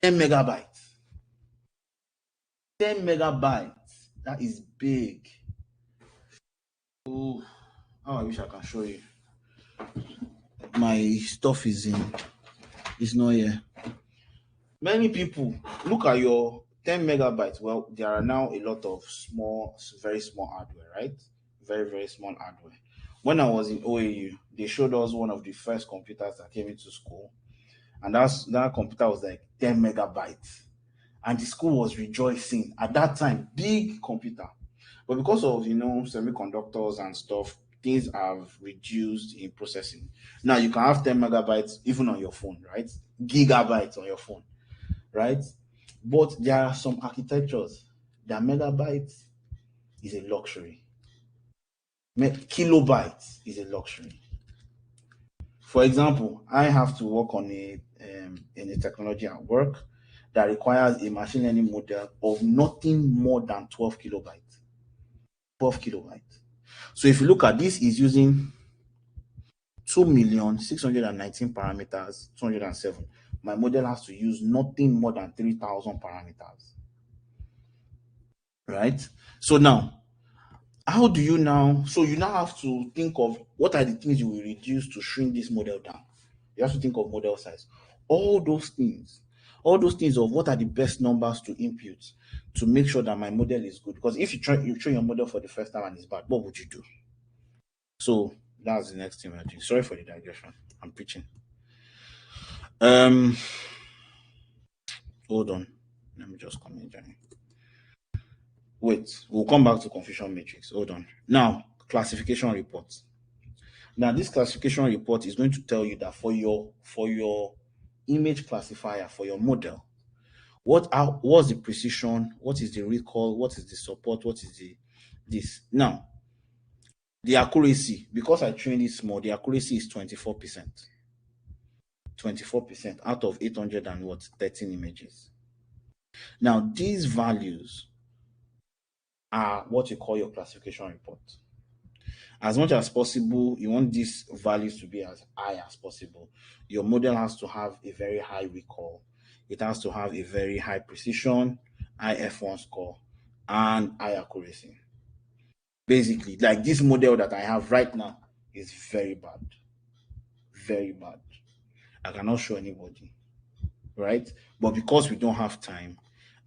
10 megabytes. 10 megabytes. That is big. Oh, I wish I can show you. My stuff is not here. Many people look at your 10 megabytes. Well, there are now a lot of very small hardware, right? Very, very small hardware. When I was in OAU, they showed us one of the first computers that came into school, and that computer was like 10 megabytes. And the school was rejoicing. At that time, big computer. But because of semiconductors and stuff, things have reduced in processing. Now you can have 10 megabytes even on your phone, right? Gigabytes on your phone, right? But there are some architectures that megabytes is a luxury. Kilobytes is a luxury. For example, I have to work on in a technology at work that requires a machine learning model of nothing more than 12 kilobytes. 12 kilobytes. So if you look at this, is using 2,619 parameters, 207. My model has to use nothing more than 3,000 parameters. Right? So now, how do you now? So you now have to think of what are the things you will reduce to shrink this model down. You have to think of model size. All those things of what are the best numbers to input to make sure that my model is good. Because if you train your model for the first time and it's bad, what would you do? So that's the next thing we're doing. Sorry for the digression. I'm preaching. Um, hold on. Let me just come in, Johnny. Wait, we'll come back to confusion matrix. Hold on. Now, classification report. Now, this classification report is going to tell you that for your image classifier, for your model, what's the precision, what is the recall, what is the support, what is the this. Now, the accuracy, because I trained it small, the accuracy is 24%. 24% out of 800 and what 13 images. Now, these values are what you call your classification report. As much as possible, you want these values to be as high as possible. Your model has to have a very high recall. It has to have a very high precision, high F1 score, and high accuracy. Basically, like this model that I have right now is very bad. Very bad. I cannot show anybody, right? But because we don't have time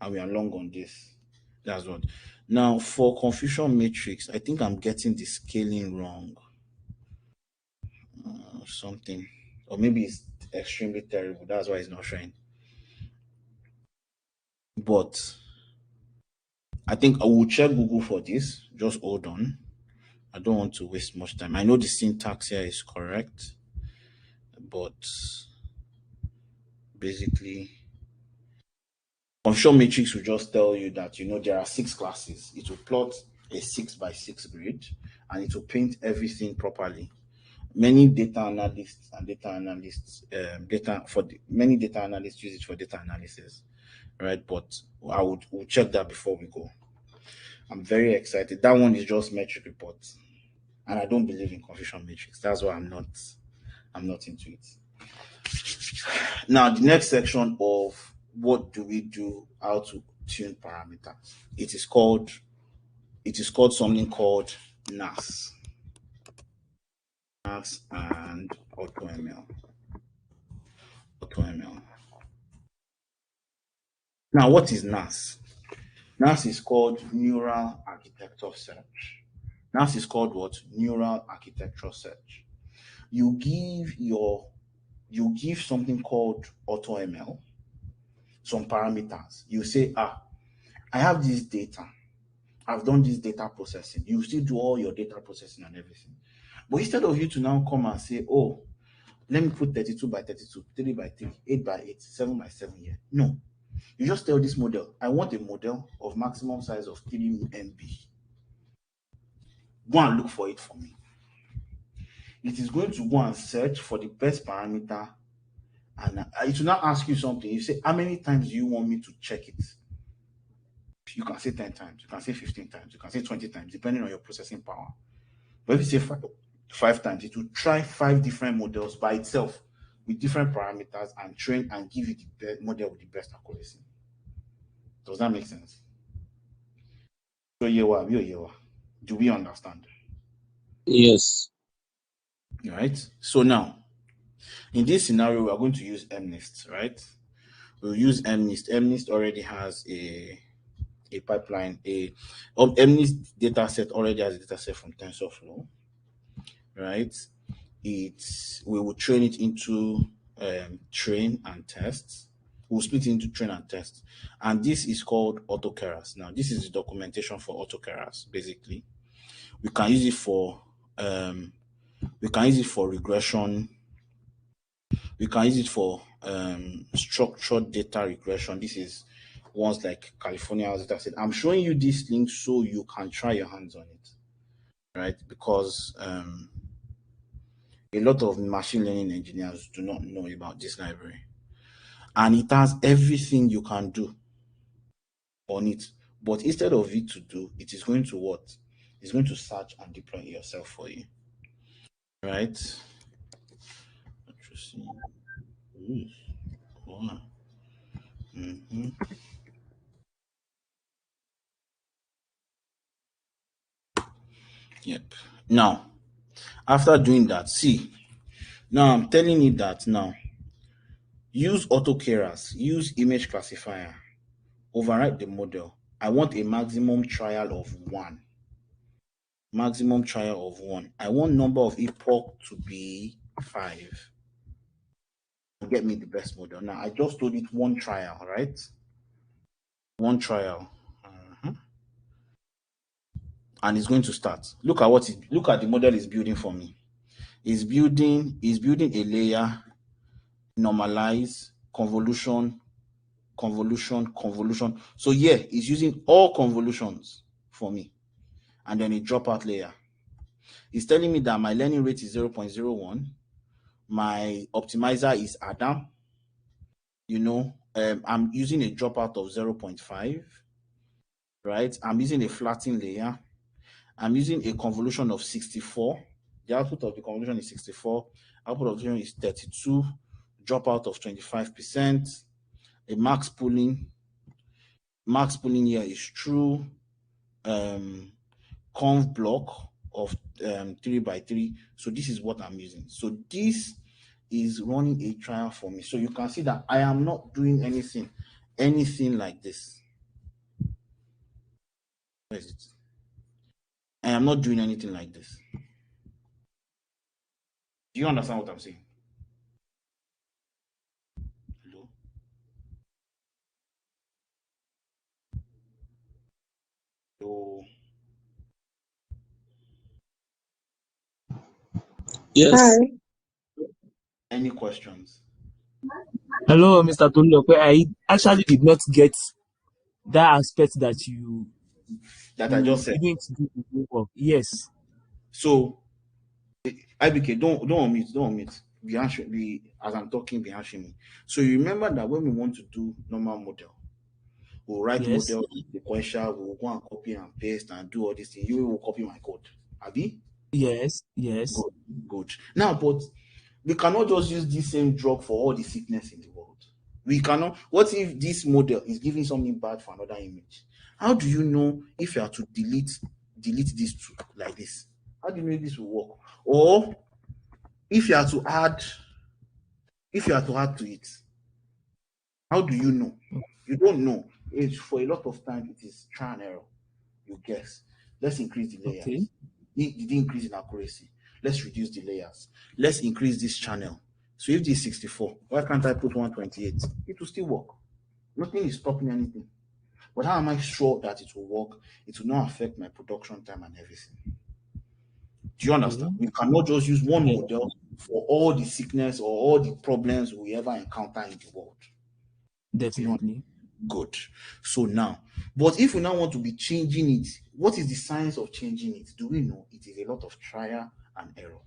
and we are long on this, that's what. Now, for confusion matrix, I think I'm getting the scaling wrong. Something, or maybe it's extremely terrible. That's why it's not showing. But I think I will check Google for this. Just hold on. I don't want to waste much time. I know the syntax here is correct, but basically, confusion matrix will just tell you that there are 6 classes. It will plot a 6 by 6 grid, and it will paint everything properly. Many data analysts use it for data analysis, right? But we'll check that before we go. I'm very excited. That one is just metric reports, and I don't believe in confusion matrix. That's why I'm not into it. Now, the next section of what do we do, how to tune parameters. It is called something called NAS. NAS and AutoML. Now, what is NAS? NAS is called Neural Architecture Search. NAS is called what? Neural Architecture Search. You give something called AutoML some parameters. You say, I have this data. I've done this data processing. You still do all your data processing and everything. But instead of you to now come and say, oh, let me put 32 by 32, 3 by 3, 8 by 8, 7 by 7 here. No. You just tell this model, I want a model of maximum size of 3 MB. Go and look for it for me. It is going to go and search for the best parameter, and it will not ask you something. You say, how many times do you want me to check it? You can say 10 times, you can say 15 times, you can say 20 times, depending on your processing power. But if you say five times, it will try 5 different models by itself with different parameters and train and give you the best model with the best accuracy. Does that make sense? So, do we understand? Yes. All right. So now, in this scenario, we are going to use MNIST, right? We'll use MNIST. MNIST already has a pipeline. MNIST data set already has a data set from TensorFlow, right? We will train it into train and test. We'll split it into train and test. And this is called AutoKeras. Now, this is the documentation for AutoKeras, basically. We can use it for regression. We can use it for structured data regression. This is ones like California data set. I'm showing you this link so you can try your hands on it, right? Because a lot of machine learning engineers do not know about this library, and it has everything you can do on it. But instead of it to do, it is going to what? It's going to search and deploy it yourself for you, right? Interesting. Wow. Yep. Now, after doing that, see, now I'm telling you that now use AutoKeras, use image classifier, override the model. I want a maximum trial of 1. Maximum trial of 1. I want number of epoch to be 5. get me the best model. Now, I just told it one trial, right? One trial. And it's going to start. Look at the model it's building for me. It's building a layer, normalize, convolution, convolution. So yeah, it's using all convolutions for me. And then a dropout layer. It's telling me that my learning rate is 0.01. My optimizer is Adam. I'm using a dropout of 0.5, right? I'm using a flattening layer. I'm using a convolution of 64. The output of the convolution is 64. Output of the convolution is 32. Dropout of 25%. A max pooling. Max pooling here is true. Conv block of 3x3. So this is what I'm using. So this is running a trial for me. So you can see that I am not doing anything like this. Where is it? I am not doing anything like this. Do you understand what I'm saying? Hello? Hello? Yes. Hi. Any questions Hello, Mr. Tolulope. I actually did not get that aspect that you that I just said? didn't do the homework. Yes. So, IBK, don't omit. As I'm talking, be answering me. So you remember that when we want to do normal model, we'll write Yes. model sequential, we'll go and copy and paste and do all these things. You will copy my code. Abi? Yes. Yes. Good. Now, but we cannot just use the same drug for all the sickness in the world. We cannot. What if this model is giving something bad for another image? How do you know if you are to delete these two like this? How do you know if this will work? Or if you are to add to it, how do you know? You don't know. It's for a lot of time it is trial and error. You guess. Let's increase the layers. Okay. Did it increase in accuracy? Let's reduce the layers. Let's increase this channel. So if this is 64, why can't I put 128? It will still work. Nothing is stopping anything. But how am I sure that it will work? It will not affect my production time and everything. Do you understand? We cannot just use one Yes. model for all the sickness or all the problems we ever encounter in the world. Definitely. Good. So now, but if we now want to be changing it, what is the science of changing it? Do we know? It is a lot of trial and error.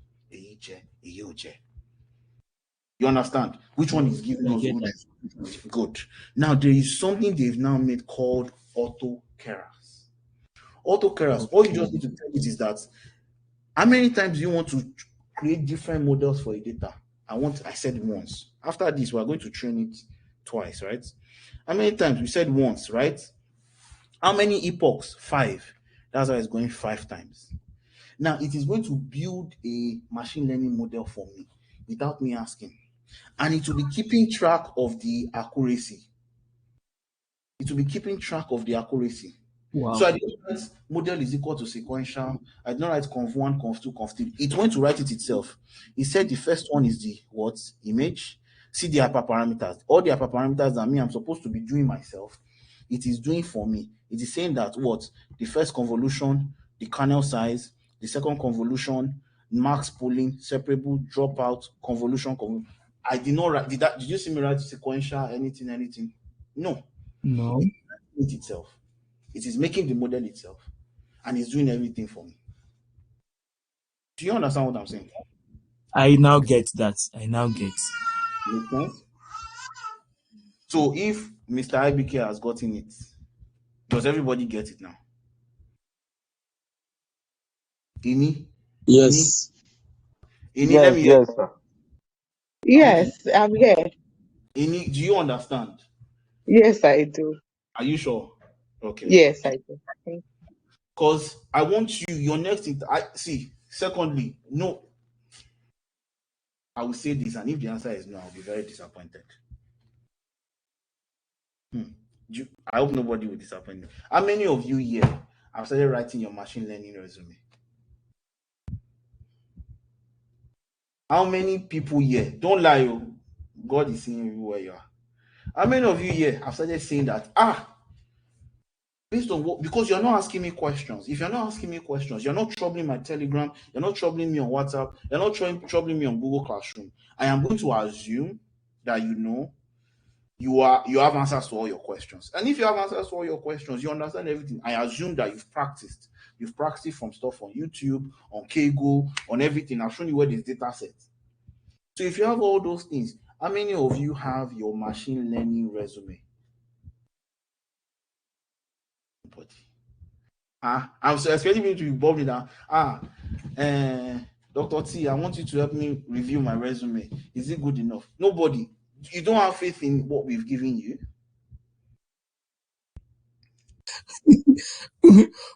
You understand? Which one is giving I us get good? that. Good. Now there is something they've now made called auto-keras. Auto-keras, all you Okay. just need to tell it is that how many times do you want to create different models for a data? I said once. After this, we're going to train it twice, right? How many times? We said once, right? How many epochs? 5. That's why it's going 5 times. Now it is going to build a machine learning model for me without me asking. And it will be keeping track of the accuracy. Wow. So I didn't write model is equal to sequential. I did not write conv1, conv2, conv3. It went to write it itself. It said the first one is the what? Image. See the hyperparameters. All the hyperparameters that I'm supposed to be doing myself, it is doing for me. It is saying that what? The first convolution, the kernel size, the second convolution, max pooling, separable, dropout, convolution. I did not write. Did you see me write sequential, anything? No. No. It itself. It is making the model itself and it's doing everything for me. Do you understand what I'm saying? I now get that. I now get. Make sense? So if Mr. IBK has gotten it, does everybody get it now? Ini? Yes. Ini, let me hear. Yes, sir. Yes, I'm here. Ini, do you understand? Yes, I do. Are you sure? Okay. Yes, I do. Thank Because I want your next thing. Secondly, no. I will say this, and if the answer is no, I'll be very disappointed. I hope nobody will disappoint me. How many of you here have started writing your machine learning resume? How many people here? Don't lie. God is seeing you where you are. How many of you here have started saying that, based on what, because you're not asking me questions. If you're not asking me questions, you're not troubling my Telegram, you're not troubling me on WhatsApp, you're not troubling me on Google Classroom. I am going to assume that you have answers to all your questions. And if you have answers to all your questions, you understand everything. I assume that you've practiced. You've practiced from stuff on YouTube, on Kaggle, on everything. I've shown you where there's data sets. So if you have all those things, how many of you have your machine learning resume? Nobody. I'm so expecting you to be bubbling down. Dr. T, I want you to help me review my resume. Is it good enough? Nobody. You don't have faith in what we've given you.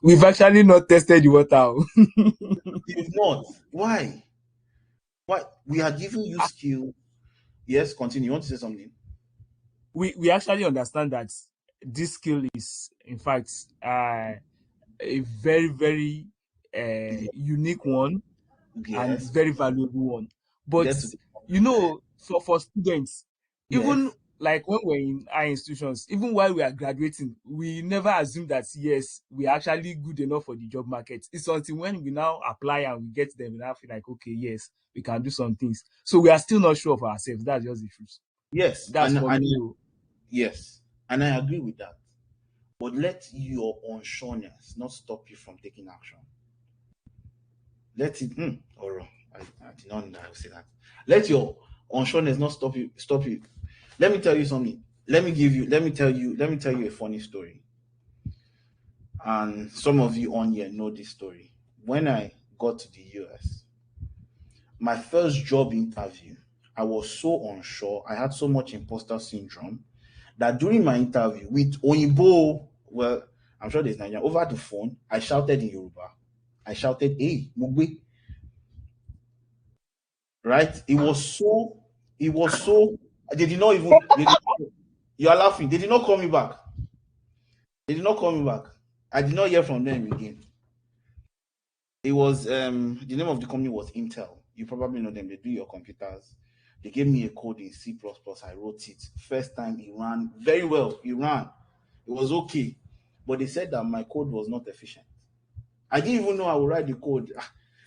We've actually not tested the water. You've not. Why? Why? We are giving you skill. Yes, continue. You want to say something? We actually understand that this skill is, in fact, a very, very unique one and Yes. very valuable one. But Get to the for students, even yes. like when we're in our institutions, even while we are graduating, we never assume that yes, we are actually good enough for the job market. It's until when we now apply and we get them, we now feel like, okay, yes, we can do some things. So we are still not sure of ourselves. That's just the truth. Yes. That's for me. Yes. And I agree with that. But let your unsureness not stop you from taking action. Let it or I did not know I would say that. Let your unsureness not stop you. Let me tell you something. Let me tell you a funny story. And some of you on here know this story. When I got to the US, my first job interview, I was so unsure. I had so much imposter syndrome that during my interview with Oyibo, well, I'm sure there's Nigerian, over the phone, I shouted in Yoruba. I shouted, "Hey, Mugbe." Right? It was so, they did not even, you are laughing. They did not call me back. They did not call me back. I did not hear from them again. It was, the name of the company was Intel. You probably know them. They do your computers. They gave me a code in C++. I wrote it. First time it ran very well. It ran. It was okay. But they said that my code was not efficient. I didn't even know I would write the code.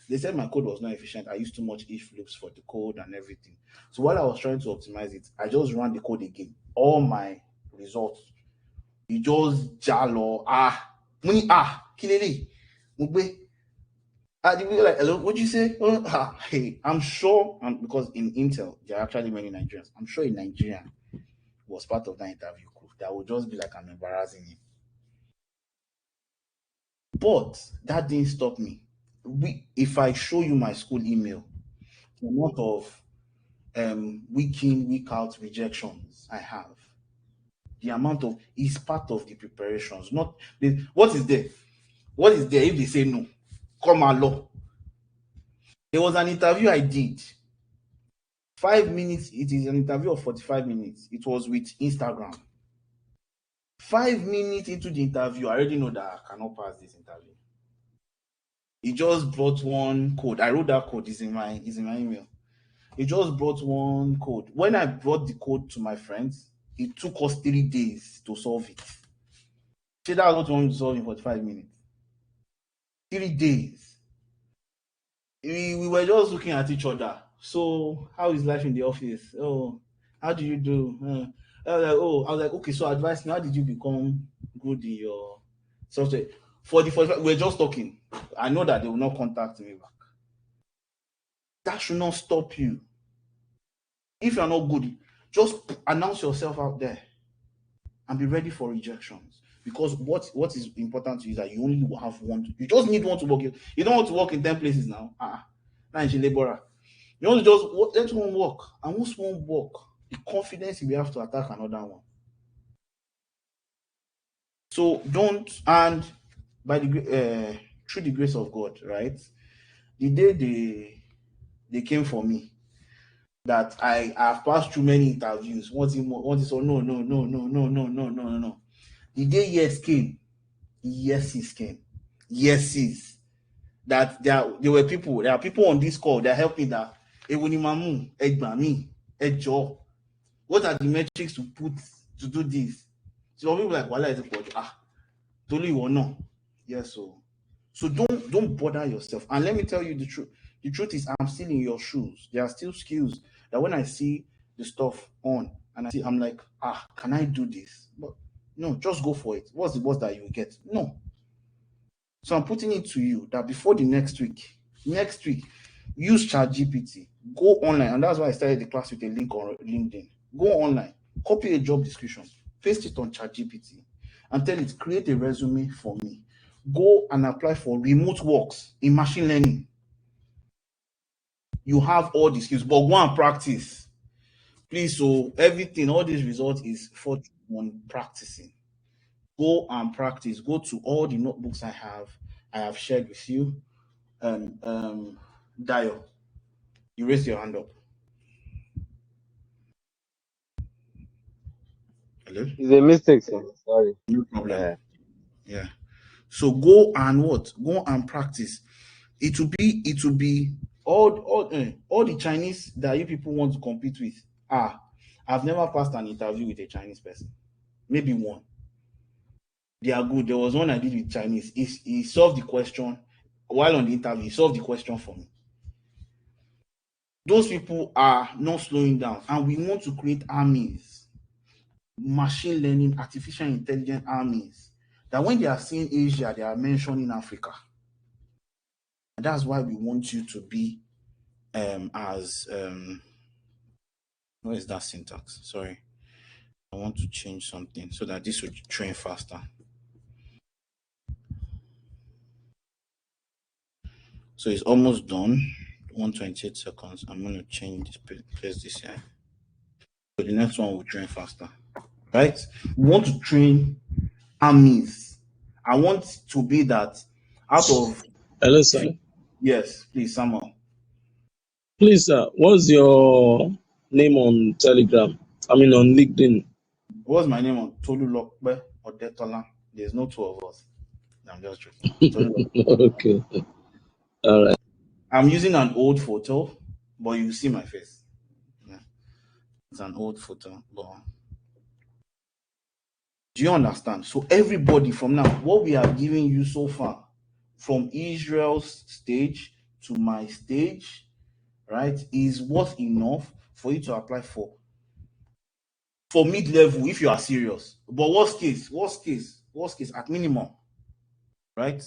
They said my code was not efficient. I used too much if loops for the code and everything. So while I was trying to optimize it, I just ran the code again. All my results, it just jalo kilele mugbe. The people like, hello, what'd you say? Hey, I'm sure, because in Intel there are actually many Nigerians. I'm sure a Nigerian was part of that interview crew that would just be like, I'm embarrassing him. But that didn't stop me. If I show you my school email, the amount of week in, week out rejections I have, the amount of is part of the preparations. Not what is there? What is there if they say no? Come along. There was an interview I did. 5 minutes. It is an interview of 45 minutes. It was with Instagram. 5 minutes into the interview, I already know that I cannot pass this interview. He just brought one code. I wrote that code. Is in my email. He just brought one code. When I brought the code to my friends, it took us 3 days to solve it. See, that was what we wanted to solve in 45 minutes. 3 days. We were just looking at each other. So, how is life in the office? Oh, how do you do? I was like, okay, so advise me, how did you become good in your software? For the 45, we're just talking. I know that they will not contact me back. That should not stop you. If you're not good, just announce yourself out there and be ready for rejections. Because what is important to you is that you only have one. You just need one to work. You don't want to work in 10 places now. Now you're a laborer. You want to just let one work. And once one work, the confidence you will have to attack another one. So don't, and by the through the grace of God, right? The day they came for me, that I have passed through many interviews. Once so no. The day yes came, yeses came. Yeses. That there are people on this call that help me that Ewonimamu, Egbami, Ejo. What are the metrics to put to do this? So people like, wala is equal to totally or no. Yes, so don't bother yourself. And let me tell you the truth. The truth is I'm still in your shoes. There are still skills that when I see the stuff on and I'm like, can I do this? But no, just go for it. What's the worst that you will get? No. So I'm putting it to you that before the next week, use ChatGPT. Go online, and that's why I started the class with a link on LinkedIn. Go online, copy a job description, paste it on ChatGPT, and tell it create a resume for me. Go and apply for remote works in machine learning. You have all the skills, but go and practice, please. So everything, all these results is for on practicing. Go and practice. Go to all the notebooks I have shared with you. Dio, you raise your hand up. Hello? It's a mistake, sir. Sorry. No problem. Yeah. Yeah. So go and what? Go and practice. It will be all the Chinese that you people want to compete with. I've never passed an interview with a Chinese person. Maybe one. They are good. There was one I did with Chinese. He solved the question while on the interview. He solved the question for me. Those people are not slowing down, and we want to create armies, machine learning, artificial intelligence armies, that when they are seeing Asia, they are mentioning Africa. And that's why we want you to be what is that syntax? Sorry. I want to change something so that this will train faster. So it's almost done. 128 seconds. I'm going to change this, place this here. So the next one will train faster. Right? We want to train armies. I want to be that out of... Hello, sir. Yes, please, Samuel. Please, sir, what's your name on Telegram? I mean, on LinkedIn. What's my name on Tolulokpe or Detola? There's no two of us. I'm just joking. Okay. All right. I'm using an old photo, but you see my face. Yeah. It's an old photo, but do you understand? So everybody from now, what we have given you so far, from Israel's stage to my stage, right, is what enough for you to apply for mid-level if you are serious. But worst case, at minimum, right?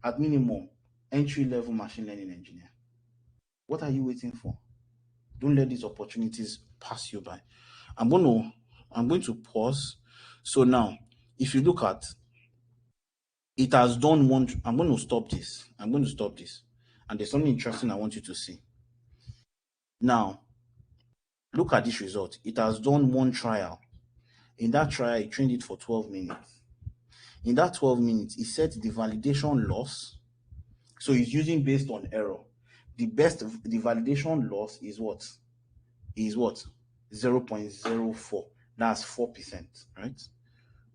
At minimum, entry-level machine learning engineer. What are you waiting for? Don't let these opportunities pass you by. I'm going to pause. So now, if you look at it has done one. I'm going to stop this. And there's something interesting I want you to see. Now, look at this result. It has done one trial. In that trial, it trained it for 12 minutes. In that 12 minutes, it set the validation loss. So it's using based on error. The validation loss is what? 0.04. That's 4%, right?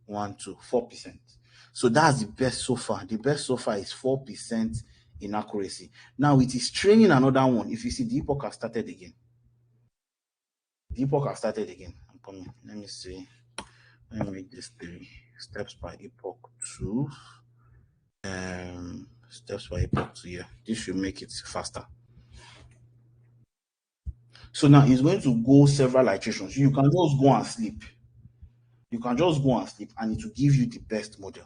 4%. So that's the best so far. The best so far is 4% in accuracy. Now it is training another one. If you see, the epoch has started again. I'm coming. Let me see. Let me make this 3 steps by epoch 2. Steps by epoch 2. Yeah, this should make it faster. So now it's going to go several iterations. You can just go and sleep. And it will give you the best model.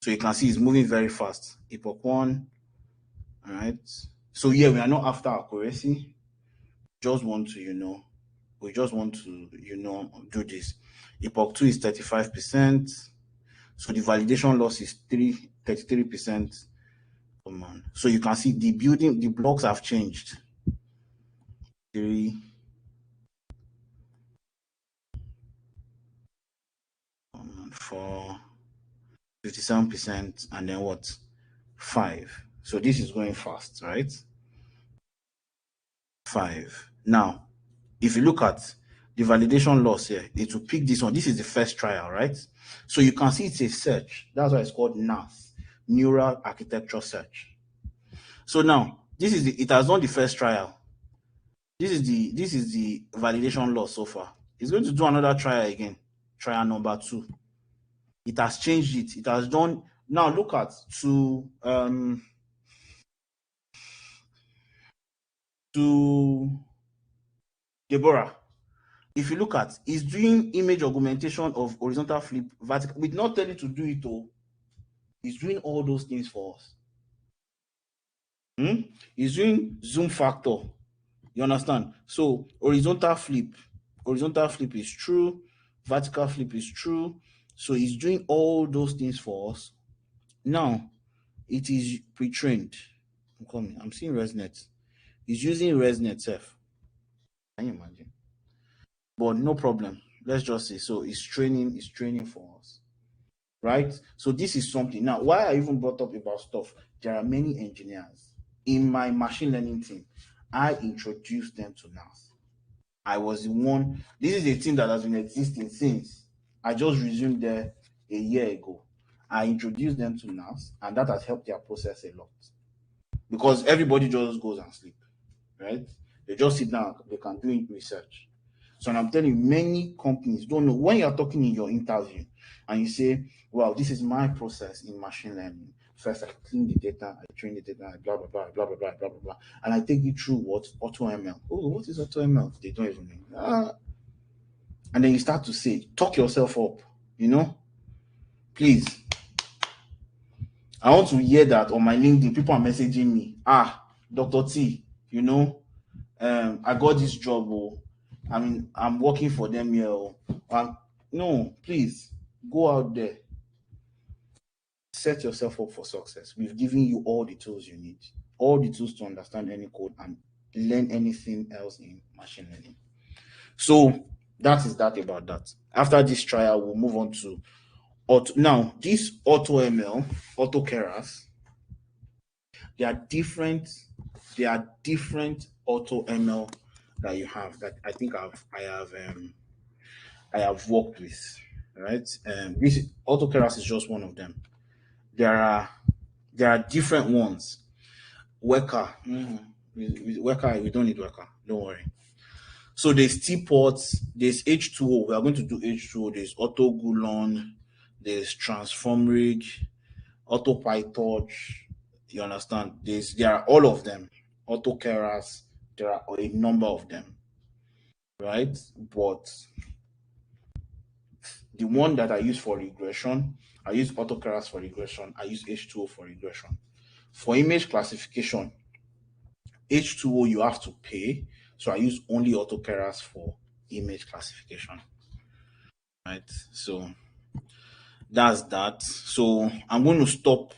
So you can see it's moving very fast. Epoch 1. All right. So yeah, we are not after accuracy. We just want to do this. Epoch 2 is 35%. So the validation loss is 33%. Come on. So you can see the blocks have changed. 3, 4, 57%, and then what? 5. So this is going fast, right? 5. Now, if you look at the validation loss here, it will pick this one. This is the first trial, right? So you can see it's a search. That's why it's called NAS, Neural Architecture Search. So now, it has done the first trial. This is the validation loss so far. It's going to do another trial again, trial number 2. It has changed it. It has done. Now look at to Deborah. If you look at, it's doing image augmentation of horizontal flip, vertical. We did not tell you to do it all. It's doing all those things for us. It's doing zoom factor. You understand? So horizontal flip is true, vertical flip is true. So it's doing all those things for us. Now it is pre-trained. I'm coming. I'm seeing ResNet. It's using ResNet F. Can you imagine? But no problem. Let's just say so. It's training for us, right? So this is something. Now, why I even brought up about stuff? There are many engineers in my machine learning team. I introduced them to NAS. I was the one. This is a team that has been existing since. I just resumed there a year ago. I introduced them to NAS, and that has helped their process a lot because everybody just goes and sleep, right? They just sit down. They can do research. So I'm telling you, many companies don't know when you're talking in your interview and you say, well, this is my process in machine learning. First, I clean the data, I train the data, blah, blah, blah, blah, blah, blah, blah, blah, blah. And I take you through what? AutoML. Oh, what is AutoML? They don't even know. And then you start to say, talk yourself up, Please. I want to hear that on my LinkedIn. People are messaging me. Dr. T, I got this job. I'm working for them here. No, please go out there, set yourself up for success. We've given you all the tools you need, all the tools to understand any code and learn anything else in machine learning. So that is that about that. After this trial, we'll move on to now this AutoML, AutoKeras. There are different AutoML that you have that I think I have worked with, right? This AutoKeras is just one of them. There are different ones. Weka, Weka, we don't need Weka. Don't worry. So there's T-ports, there's H2O. We are going to do H2O. There's AutoGulon, there's TransformRig, AutoPytorch. You understand? There are all of them. AutoKeras. There are a number of them, right? But the one that I use for regression, I use AutoKeras for regression. I use H2O for regression. For image classification, H2O you have to pay. So I use only AutoKeras for image classification. Right. So that's that. So I'm going to stop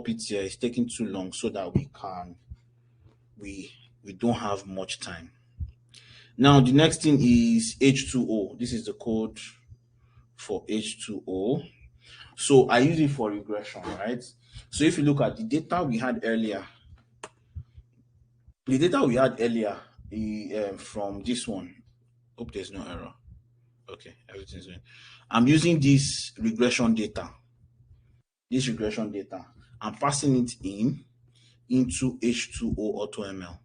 it here. It's taking too long so that we don't have much time. Now the next thing is H2O. This is the code for H2O. So I use it for regression, right? So if you look at the data we had earlier, from this one, hope there's no error. Okay, everything's good. I'm using this regression data. I'm passing it into H2O AutoML.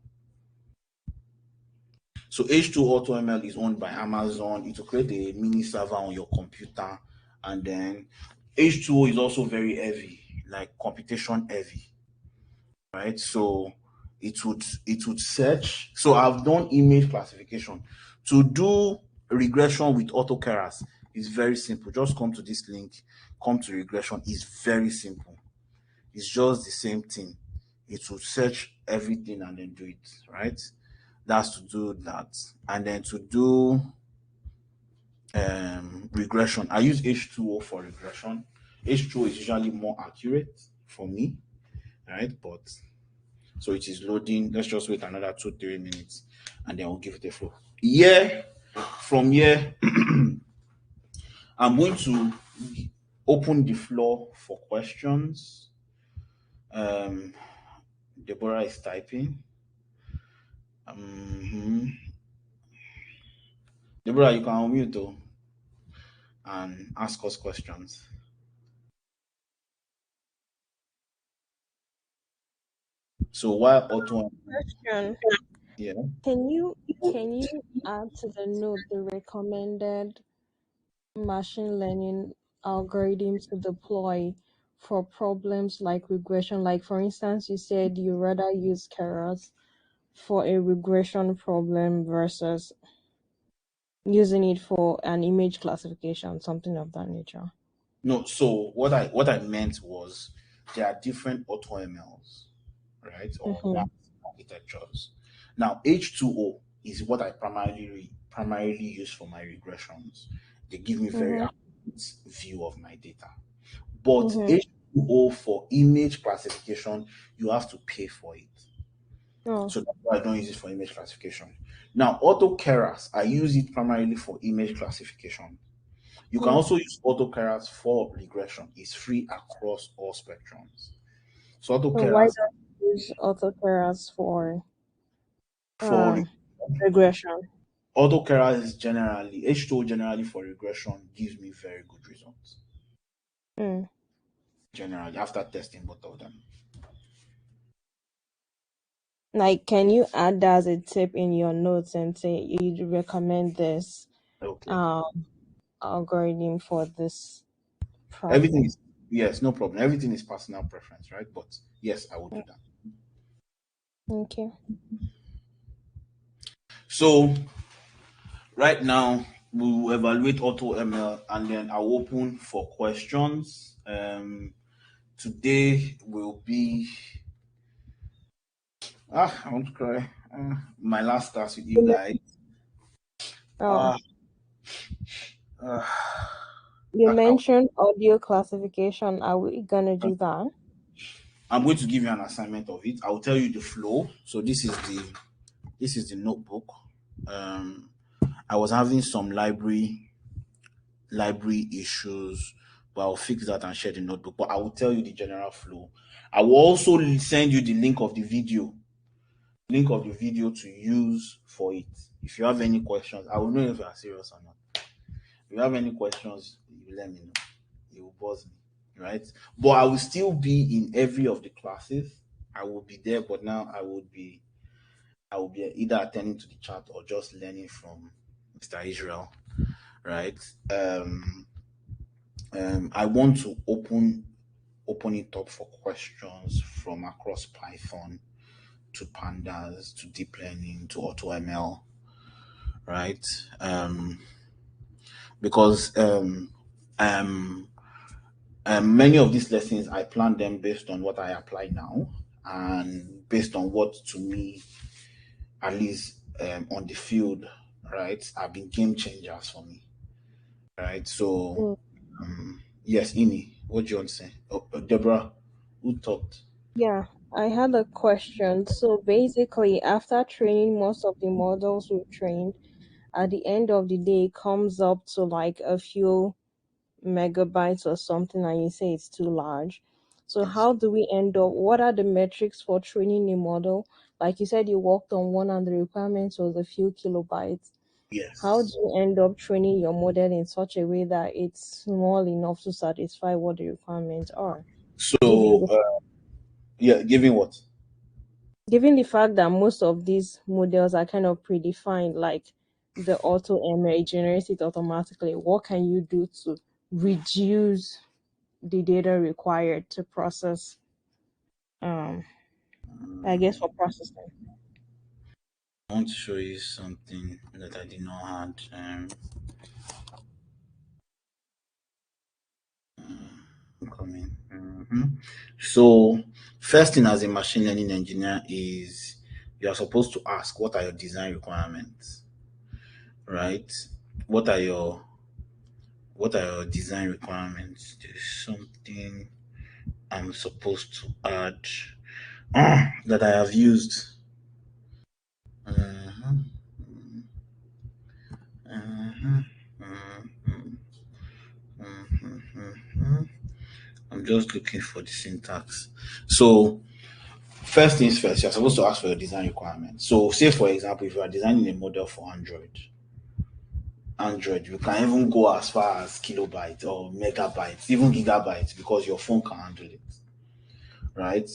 So H2O AutoML is owned by Amazon. It will create a mini server on your computer, and then H2O is also very heavy, like computation heavy, right? So it would search. So I've done image classification. To do regression with AutoKeras is very simple. Just come to this link, come to regression. It's very simple. It's just the same thing. It will search everything and then do it, right? That's to do that. And then to do regression, I use H2O for regression. H2O is usually more accurate for me, right? But so it is loading. Let's just wait another 2-3 minutes and then we'll give it a flow. From here, I'm going to open the floor for questions. Deborah is typing. Deborah, you can unmute though and ask us questions. So while Auto, Question. Yeah. Can you add to the note the recommended machine learning algorithm to deploy for problems like regression? Like for instance, you said you rather use Keras for a regression problem versus using it for an image classification, something of that nature. No, so what I meant was there are different AutoMLs, right? Or Mm-hmm. math architectures. Now H2O is what I primarily use for my regressions. They give me very Mm-hmm. accurate view of my data. But Mm-hmm. H2O for image classification, you have to pay for it. Oh, So that's why I don't use it for image classification. Now, AutoKeras, I use it primarily for image classification. You can mm. also use AutoKeras for regression. It's free across all spectrums. So So why AutoKeras don't you use autokeras for for regression? AutoKeras is generally H2O generally for regression gives me very good results. Mm. Generally, after testing both of them. Like, can you add that as a tip in your notes and say you'd recommend this Okay. um algorithm for this Everything problem? is yes, no problem. Everything is personal preference, right? But yes, I will do that. Okay. So right now, we will evaluate AutoML and then I'll open for questions. Today will be I want to cry. My last task with you guys. Oh, Ah, uh, you I, mentioned audio classification. Are we gonna do that? am going to give you an assignment of it. I will tell you the flow. So this is the notebook. Um, I was having some library issues, but I'll fix that and share the notebook. But I will tell you the general flow. I will also send you the link of the video to use for it. If you have any questions, I will know if you are serious or not. If you have any questions, you let me know. It will buzz me, right? But I will still be in every of the classes. I will be there, but now I will be either attending to the chat or just learning from Mr. Israel, right? I want to open it up for questions from across Python to pandas to deep learning to AutoML, right? Because um, many of these lessons I plan them based on what I apply now and based on what to me, at least on the field, right, have been game changers for me, right? So, Mm. yes, Ini, what do you want to say? Oh, Deborah, who talked? Yeah, I had a question. So basically, after training most of the models we've trained, at the end of the day, it comes up to like a few megabytes or something, and you say it's too large. So Yes, how do we end up? What are the metrics for training a model? Like you said, you worked on one and the requirements was a few kilobytes. How do yes. you end up training your model in such a way that it's small enough to satisfy what the requirements are? Given So, the yeah, giving what? given the fact that most of these models are kind of predefined, like the auto ML generates it automatically, what can you do to reduce the data required to process, um I guess for processing? I want to show you something that I did not had. Coming. So, first thing as a machine learning engineer is you are supposed to ask what are your design requirements, right? What are your design requirements? There's something I'm supposed to add that I have used. Mhm, mhm, mhm, mhm. I'm just looking for the syntax. So, first things first, you're supposed to ask for your design requirements. So, say for example, if you are designing a model for Android, you can even go as far as kilobytes or megabytes, even gigabytes, because your phone can handle it, right?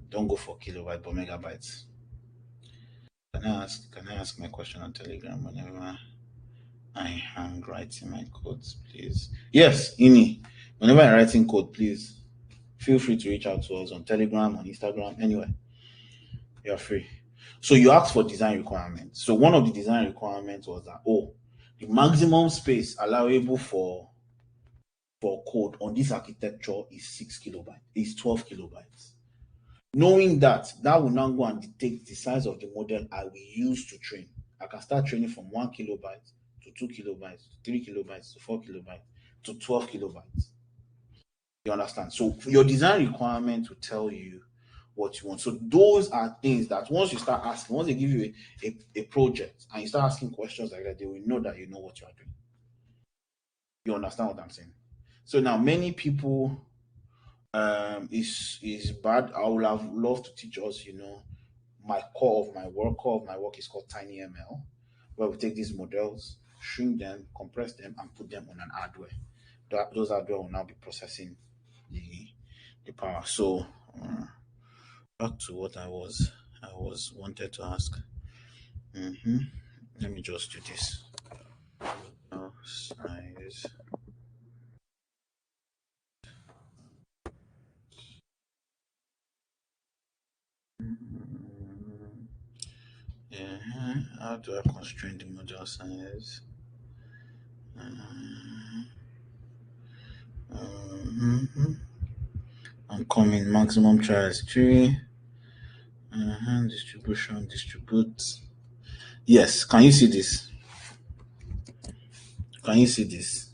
Don't go for kilobytes but megabytes. Can I ask my question on Telegram whenever I hang writing my codes, please? Yes, Ini. Whenever I'm writing code, please feel free to reach out to us on Telegram, on Instagram, anywhere. You're free. So you asked for design requirements. So one of the design requirements was that the maximum space allowable for code on this architecture is 6 kilobytes, is 12 kilobytes. Knowing that, that will now go and dictate the size of the model I will use to train. I can start training from 1 kilobyte to 2 kilobytes to 3 kilobytes to 4 kilobytes to 12 kilobytes. You understand? So your design requirement will tell you what you want. So those are things that once you start asking, once they give you a project and you start asking questions like that, they will know that you know what you are doing. You understand what I'm saying? So now many people is bad. I would have loved to teach us, my core of my work. Core of my work is called TinyML, where we take these models, shrink them, compress them, and put them on an hardware. Those hardware will now be processing the power. So back to what I was wanted to ask. Let me just do this. Size. Yeah. How do I constrain the model size? I'm coming. Maximum trials 3. Distribution. Distribute. Yes. Can you see this? Can you see this?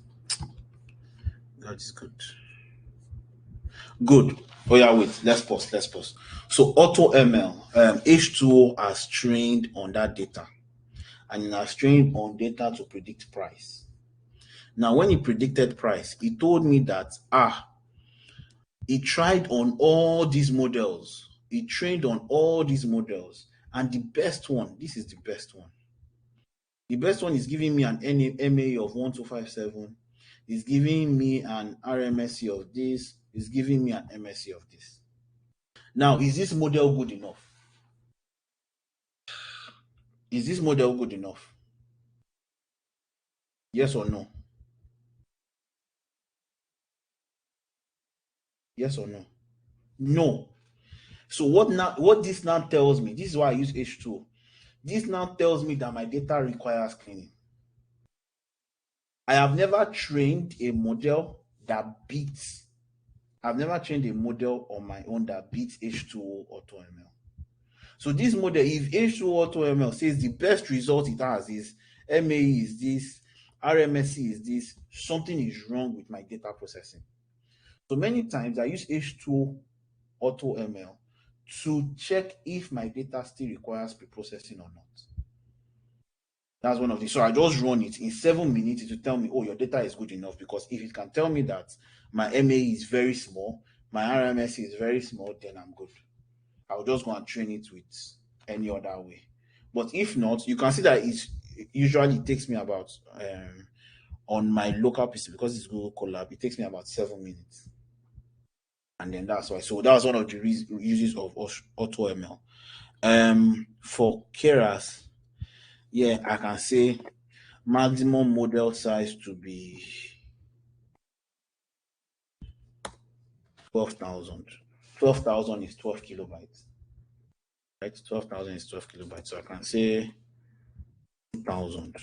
That is good. Good. Oh yeah, wait. Let's pause. So AutoML, H2O has trained on that data, and it has trained on data to predict price. Now, when he predicted price, he told me that he tried on all these models. He trained on all these models, and the best one. This is the best one. The best one is giving me an MA of 1257. Is giving me an RMSE of this. Is giving me an MSE of this. Now, is this model good enough? Is this model good enough? Yes or no? Yes or no? No. So what this now tells me, this is why I use H2O. This now tells me that my data requires cleaning. I have never trained a model that beats. I've never trained a model on my own that beats H2O AutoML. So this model, if H2O AutoML says the best result it has is MAE is this, RMSE is this, something is wrong with my data processing. So many times I use H2O AutoML to check if my data still requires pre-processing or not. That's one of the. So I just run it in 7 minutes to tell me, oh, your data is good enough. Because if it can tell me that my MAE is very small, my RMS is very small, then I'm good. I'll just go and train it with any other way. But if not, you can see that it usually takes me about on my local PC, because it's Google Colab, it takes me about 7 minutes. And then that's why. So that was one of the uses of AutoML. For Keras, yeah, I can say maximum model size to be 12,000. 12,000 is 12 kilobytes. Right? 12,000 is 12 kilobytes. So I can say 2,000.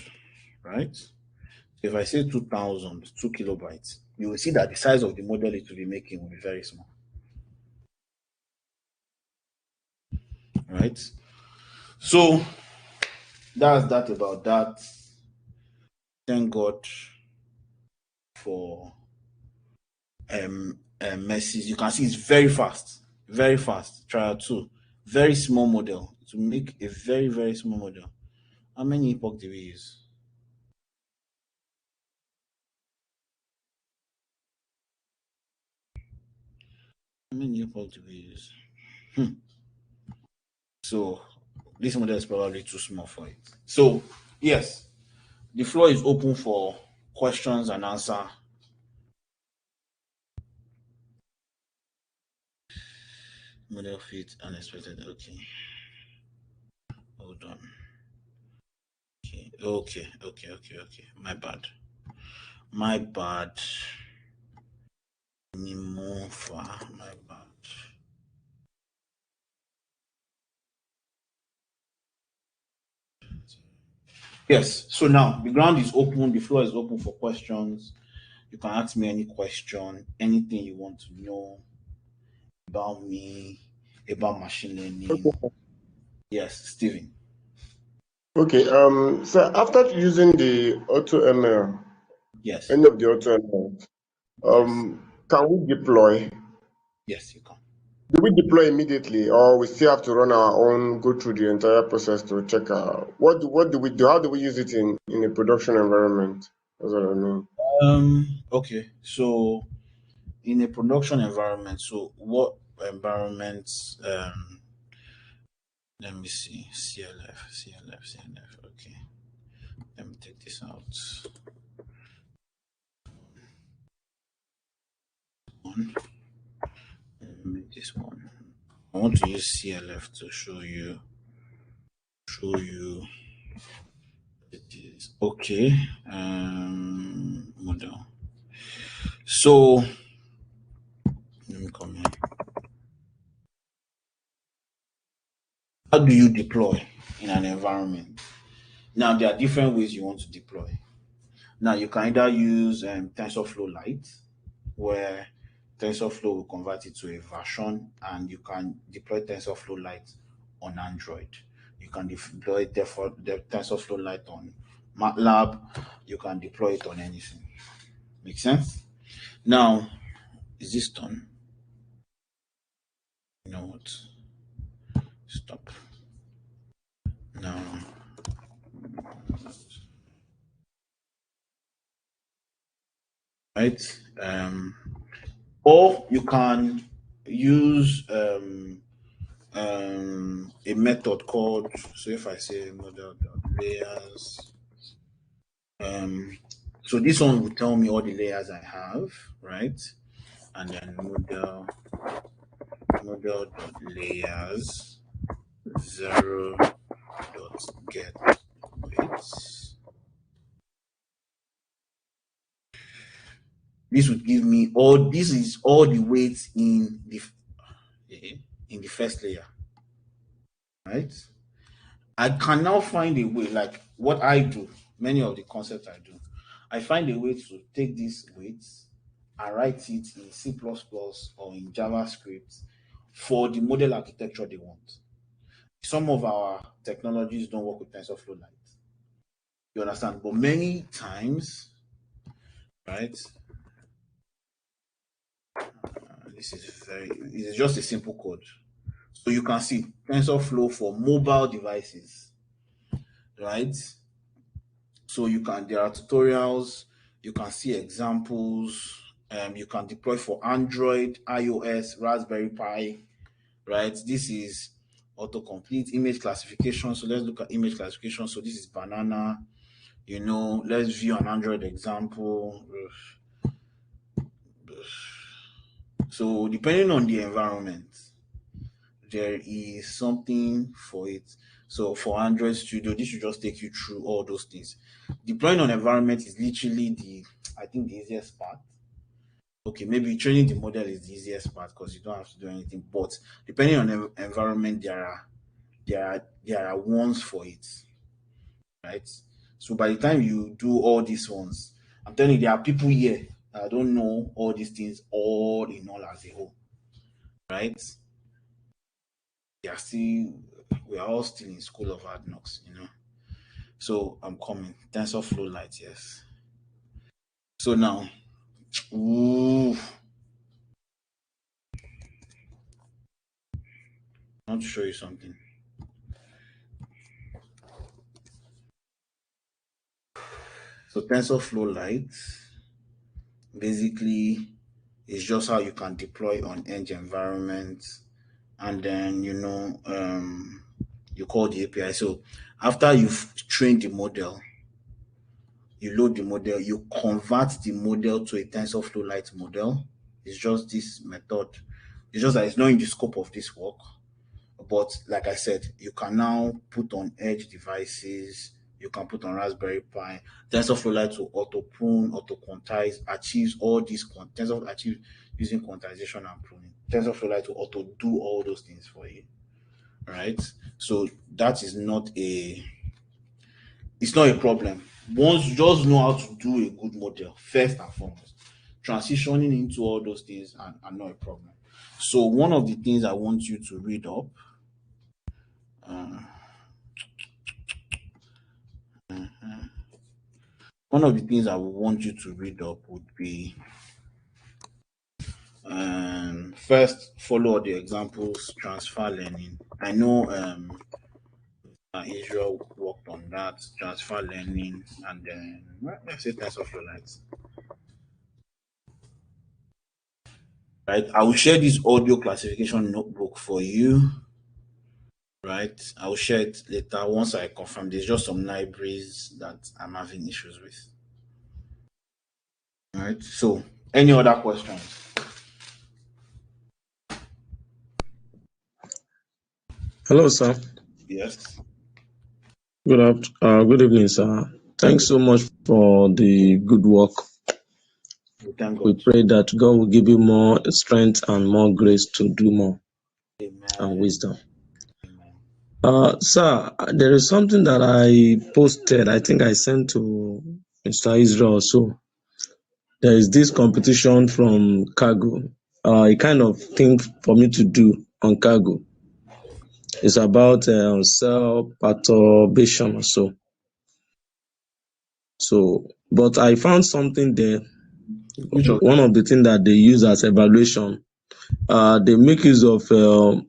Right? So if I say 2,000, 2 kilobytes, you will see that the size of the model it will be making will be very small. Right? So that's that about that. Thank God for messes. You can see it's very fast, very fast. Trial 2, very small model to make a very, very small model. How many epoch do we use? How many epoch do we use? So this model is probably too small for it. So yes, the floor is open for questions and answer. Model fit unexpected. Okay. Hold on. Okay. My bad. My bad. Nimova. My bad. Yes. So now the ground is open. The floor is open for questions. You can ask me any question, anything you want to know about me, about machine learning. Yes, Steven. Okay. So after using the auto ML, Yes. any of the auto ML, Yes. can we deploy? Yes, you can. Do we deploy immediately, or we still have to run our own, go through the entire process to check out what do we do? How do we use it in a production environment? That's what I mean. Okay. So in a production environment, so what environments let me see. CLF. Okay. Let me take this out. One. Let me make this one. I want to use CLF to show you it is okay. Model. So let me come here. How do you deploy in an environment? Now there are different ways you want to deploy. Now you can either use TensorFlow Lite, where TensorFlow will convert it to a version, and you can deploy TensorFlow Lite on Android. You can deploy the TensorFlow Lite on MATLAB. You can deploy it on anything. Make sense? Now, is this done? You know what? Stop. Now, right? Or you can use a method called, so if I say model layers, so this one will tell me all the layers I have, right? And then model dot layers 0 dot get weights. This would give me all, this is all the weights in the first layer, right? I can now find a way, like what I do, many of the concepts I do, I find a way to take these weights and write it in C++ or in JavaScript for the model architecture they want. Some of our technologies don't work with TensorFlow Lite. You understand? But many times, right? This is just a simple code. So you can see TensorFlow for mobile devices, right? So there are tutorials, you can see examples, you can deploy for Android, iOS, Raspberry Pi, right? This is autocomplete image classification. So let's look at image classification. So this is banana, let's view an Android example. So depending on the environment, there is something for it. So for Android Studio, this should just take you through all those things. Deploying on environment is literally I think the easiest part. Okay, maybe training the model is the easiest part because you don't have to do anything. But depending on the environment, there are ones for it, right? So by the time you do all these ones, I'm telling you, there are people here that don't know all these things all in all as a whole, right? They are still, we are all still in school of hard knocks. So I'm coming. TensorFlow Lite, yes. So now, ooh, I want to show you something. So TensorFlow Lite basically is just how you can deploy on edge environments, and then you call the API. So after you've trained the model, you load the model, you convert the model to a TensorFlow Lite model. It's just this method. It's just that it's not in the scope of this work. but like I said, you can now put on edge devices, you can put on Raspberry Pi. TensorFlow likes to auto prune, auto quantize, achieves all these TensorFlow achieves using quantization and pruning. TensorFlow likes to auto do all those things for you, right? So that is not a it's not a problem. Once you just know how to do a good model, first and foremost, transitioning into all those things are not a problem. So one of the things I want you to read up, uh, one of the things I would want you to read up would be first follow the examples, transfer learning. I know Israel worked on that, transfer learning, and then let's say TensorFlow Lite. Right, I will share this audio classification notebook for you. Right, I will share it later once I confirm. There's just some libraries that I'm having issues with. All right, so any other questions? Hello, sir. Yes. Good evening, sir. Thanks so much for the good work. Thank We God. pray that God will give you more strength and more grace to do more and Amen. wisdom. Amen. Sir, there is something that I posted. I think I sent to Mr. Israel also. There is this competition from Cargo. A kind of thing for me to do on Cargo. It's about cell perturbation or so. But I found something there. Which of One of the things that they use as evaluation, they make use of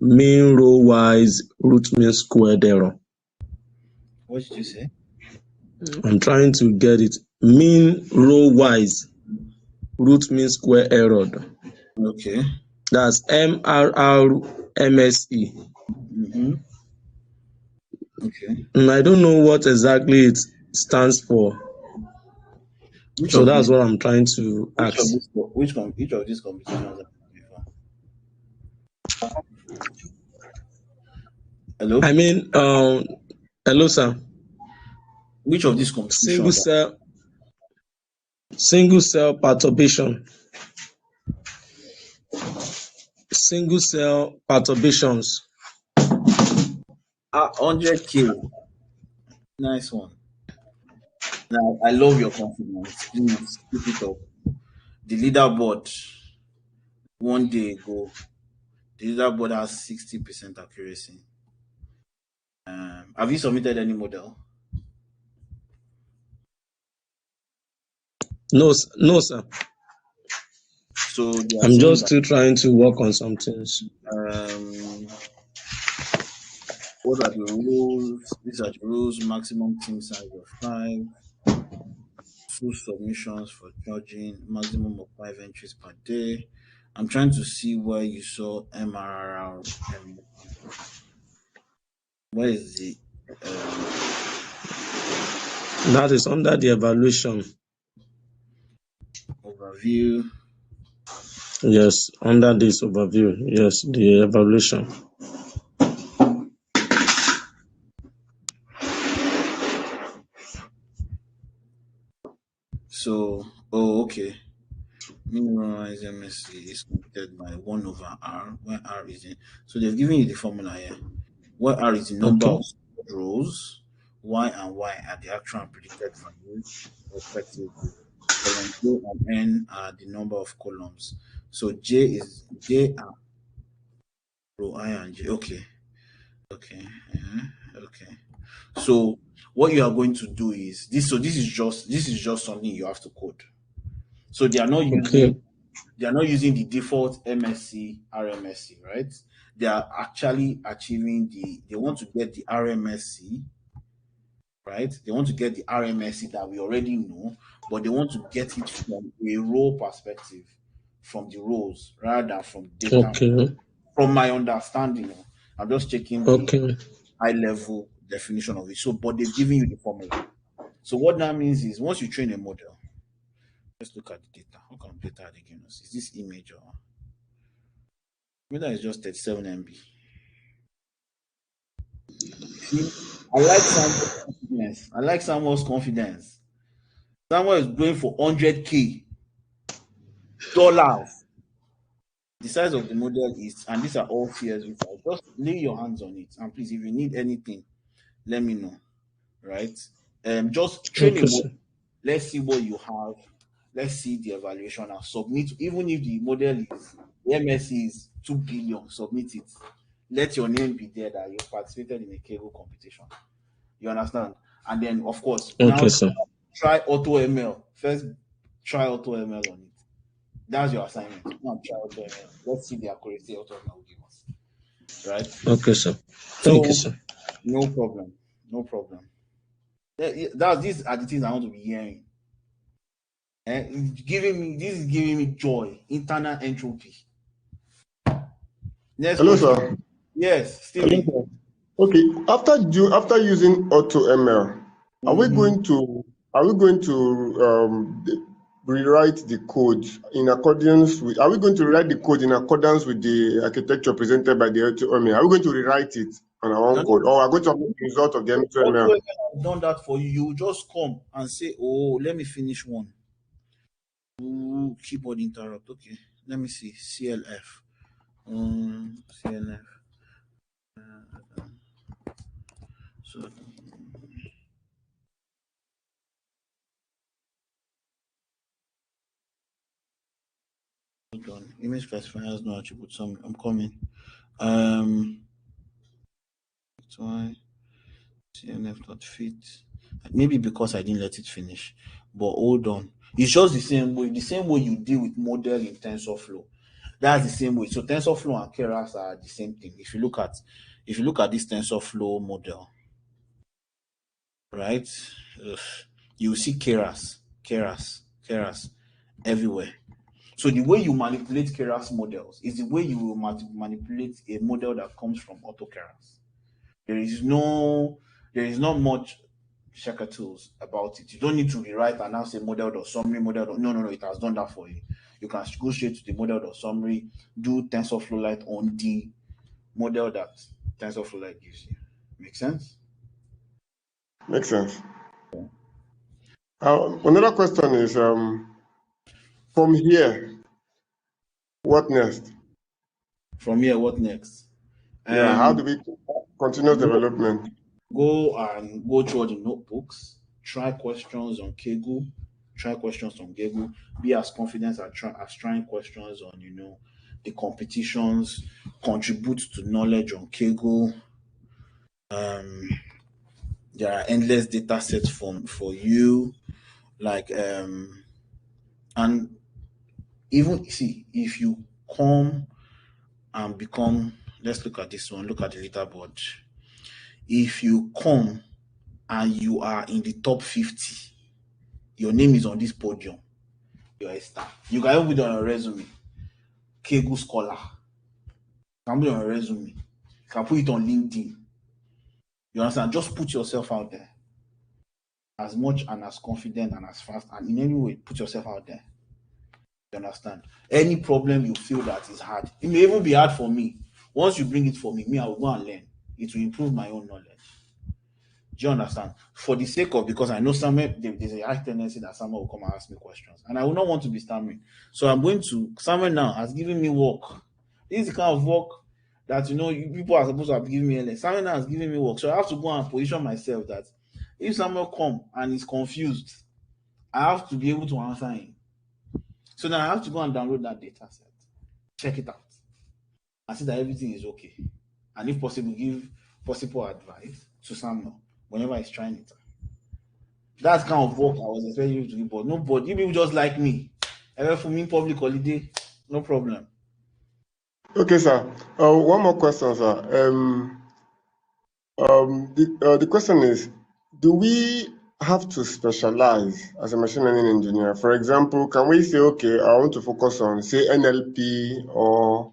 mean row wise root mean squared error. what did you say? I'm trying to get it. Mean row wise root mean square error. Okay. That's MRRMSE. Mm-hmm. Okay. And I don't know what exactly it stands for. Which So of that's these what I'm trying to ask. each of these competitions are before? I Hello? mean, hello, sir. Which of these Single competitions are cell, single cell perturbation, single cell perturbations. 100K? Nice one. Now I love your confidence. Please keep it up. The leaderboard one day ago, the leaderboard has 60% accuracy. Have you submitted any model? No, no, sir. So they are I'm saying just that still trying to work on some things. um, what are the rules? These are the rules. Maximum team size of 5, full submissions for judging, maximum of 5 entries per day. I'm trying to see where you saw MRR. Where is the um, That is under the evaluation. overview? Yes, under this overview. Yes, the evaluation. So, oh, okay. Minimize MSC is computed by 1 over R, where R is in. So they've given you the formula here. Where R is the number Okay. of rows, Y and Y are the actual and predicted values, respectively. Column J and N are the number of columns. So J are row I and J. Okay. Okay. Okay. So what you are going to do is this. So this is just something you have to code. So Okay. they are not using the default MSC RMSC, right? They are actually achieving they want to get the RMSC, right? They want to get the RMSC that we already know, but they want to get it from a row perspective, from the rows rather than from data. Okay. From my understanding, I'm just checking the Okay. high level definition of it. So, but they've given you the formula. So what that means is once you train a model, let's look at the data. What kind of data are they giving us? Is this image or data is just 37 MB? See, I like Samuel's confidence. I like Samuel's confidence. Samuel is going for 100K dollars. The size of the model is, and these are all CSV files. Just lay your hands on it, and please, if you need anything, let me know. Right? Just train a Okay, model. sir. Let's see what you have. Let's see the evaluation and submit. Even if the model is the MSC is 2 billion, submit it. Let your name be there that you participated in a cable competition. You understand? And then, of course, Okay, now sir. try Auto ML. First, try Auto ML on it. That's your assignment. Now try Auto ML. Let's see the accuracy Auto ML will give us. Right? Okay, sir. Thank you, So, sir. no problem. No problem. That's these are the things I want to be hearing. This is giving me joy. Internal entropy. Next Hello, question. sir. Yes, Hello, Stephen. sir. Okay, after using AutoML, are we Mm-hmm. going to rewrite the code in accordance with? Are we going to rewrite the code in accordance with the architecture presented by the AutoML? Are we going to rewrite it on our own No, code, or are we going to have no, the result of the Auto ML? has done that for you. You just come and say, "Oh, let me finish one." Ooh, keyboard interrupt. Okay, let me see. CLF. CLF. So hold on. Image classifiers no attribute. Some I'm coming. That's why CLF dot fit. Maybe because I didn't let it finish. But hold on. It's just the same way. The same way you deal with model in TensorFlow. That's the same way. So TensorFlow and Keras are the same thing. If you look at this TensorFlow model, right? Ugh, you see Keras everywhere. So the way you manipulate Keras models is the way you will manipulate a model that comes from AutoKeras. There is no, there is not much checker tools about it. You don't need to rewrite and now say model dot summary, no, no, no, it has done that for you. You can go straight to the model dot summary, do TensorFlow Lite on the model that TensorFlow Lite gives you. Make sense? Makes sense. Another question is, from here, what next? From here, what next? Yeah, how do Um, we continue go development? go through all the notebooks, try questions on Kaggle, be as confident as trying questions on the competitions, contribute to knowledge on Kaggle. Um, there are endless data sets for you, like and even see if you come and become. Let's look at this one. Look at the leaderboard. If you come and you are in the top 50, your name is on this podium. You're a star. You can even put it on your resume. Kaggle scholar. You can put it on your resume. You can put it on LinkedIn. You understand? Just put yourself out there as much and as confident and as fast and in any way. Put yourself out there. You understand? Any problem you feel that is hard, it may even be hard for me. Once you bring it for me, I will go and learn. It will improve my own knowledge. Do you understand? For the sake of, because I know there's a high tendency that someone will come and ask me questions, and I will not want to be stammering. So I'm going to, someone now has given me work. This is the kind of work that people are supposed to have given me earlier. Someone now has given me work, so I have to go and position myself that if someone come and is confused, I have to be able to answer him. So then I have to go and download that data set, check it out, and see that everything is okay. And if possible, give possible advice to someone whenever he's trying it. That's kind of work I was expecting you to do, but nobody, you people just like me. Ever for me public holiday, no problem. Okay, sir. One more question, sir. The question is, do we have to specialize as a machine learning engineer? For example, can we say, okay, I want to focus on, say, NLP or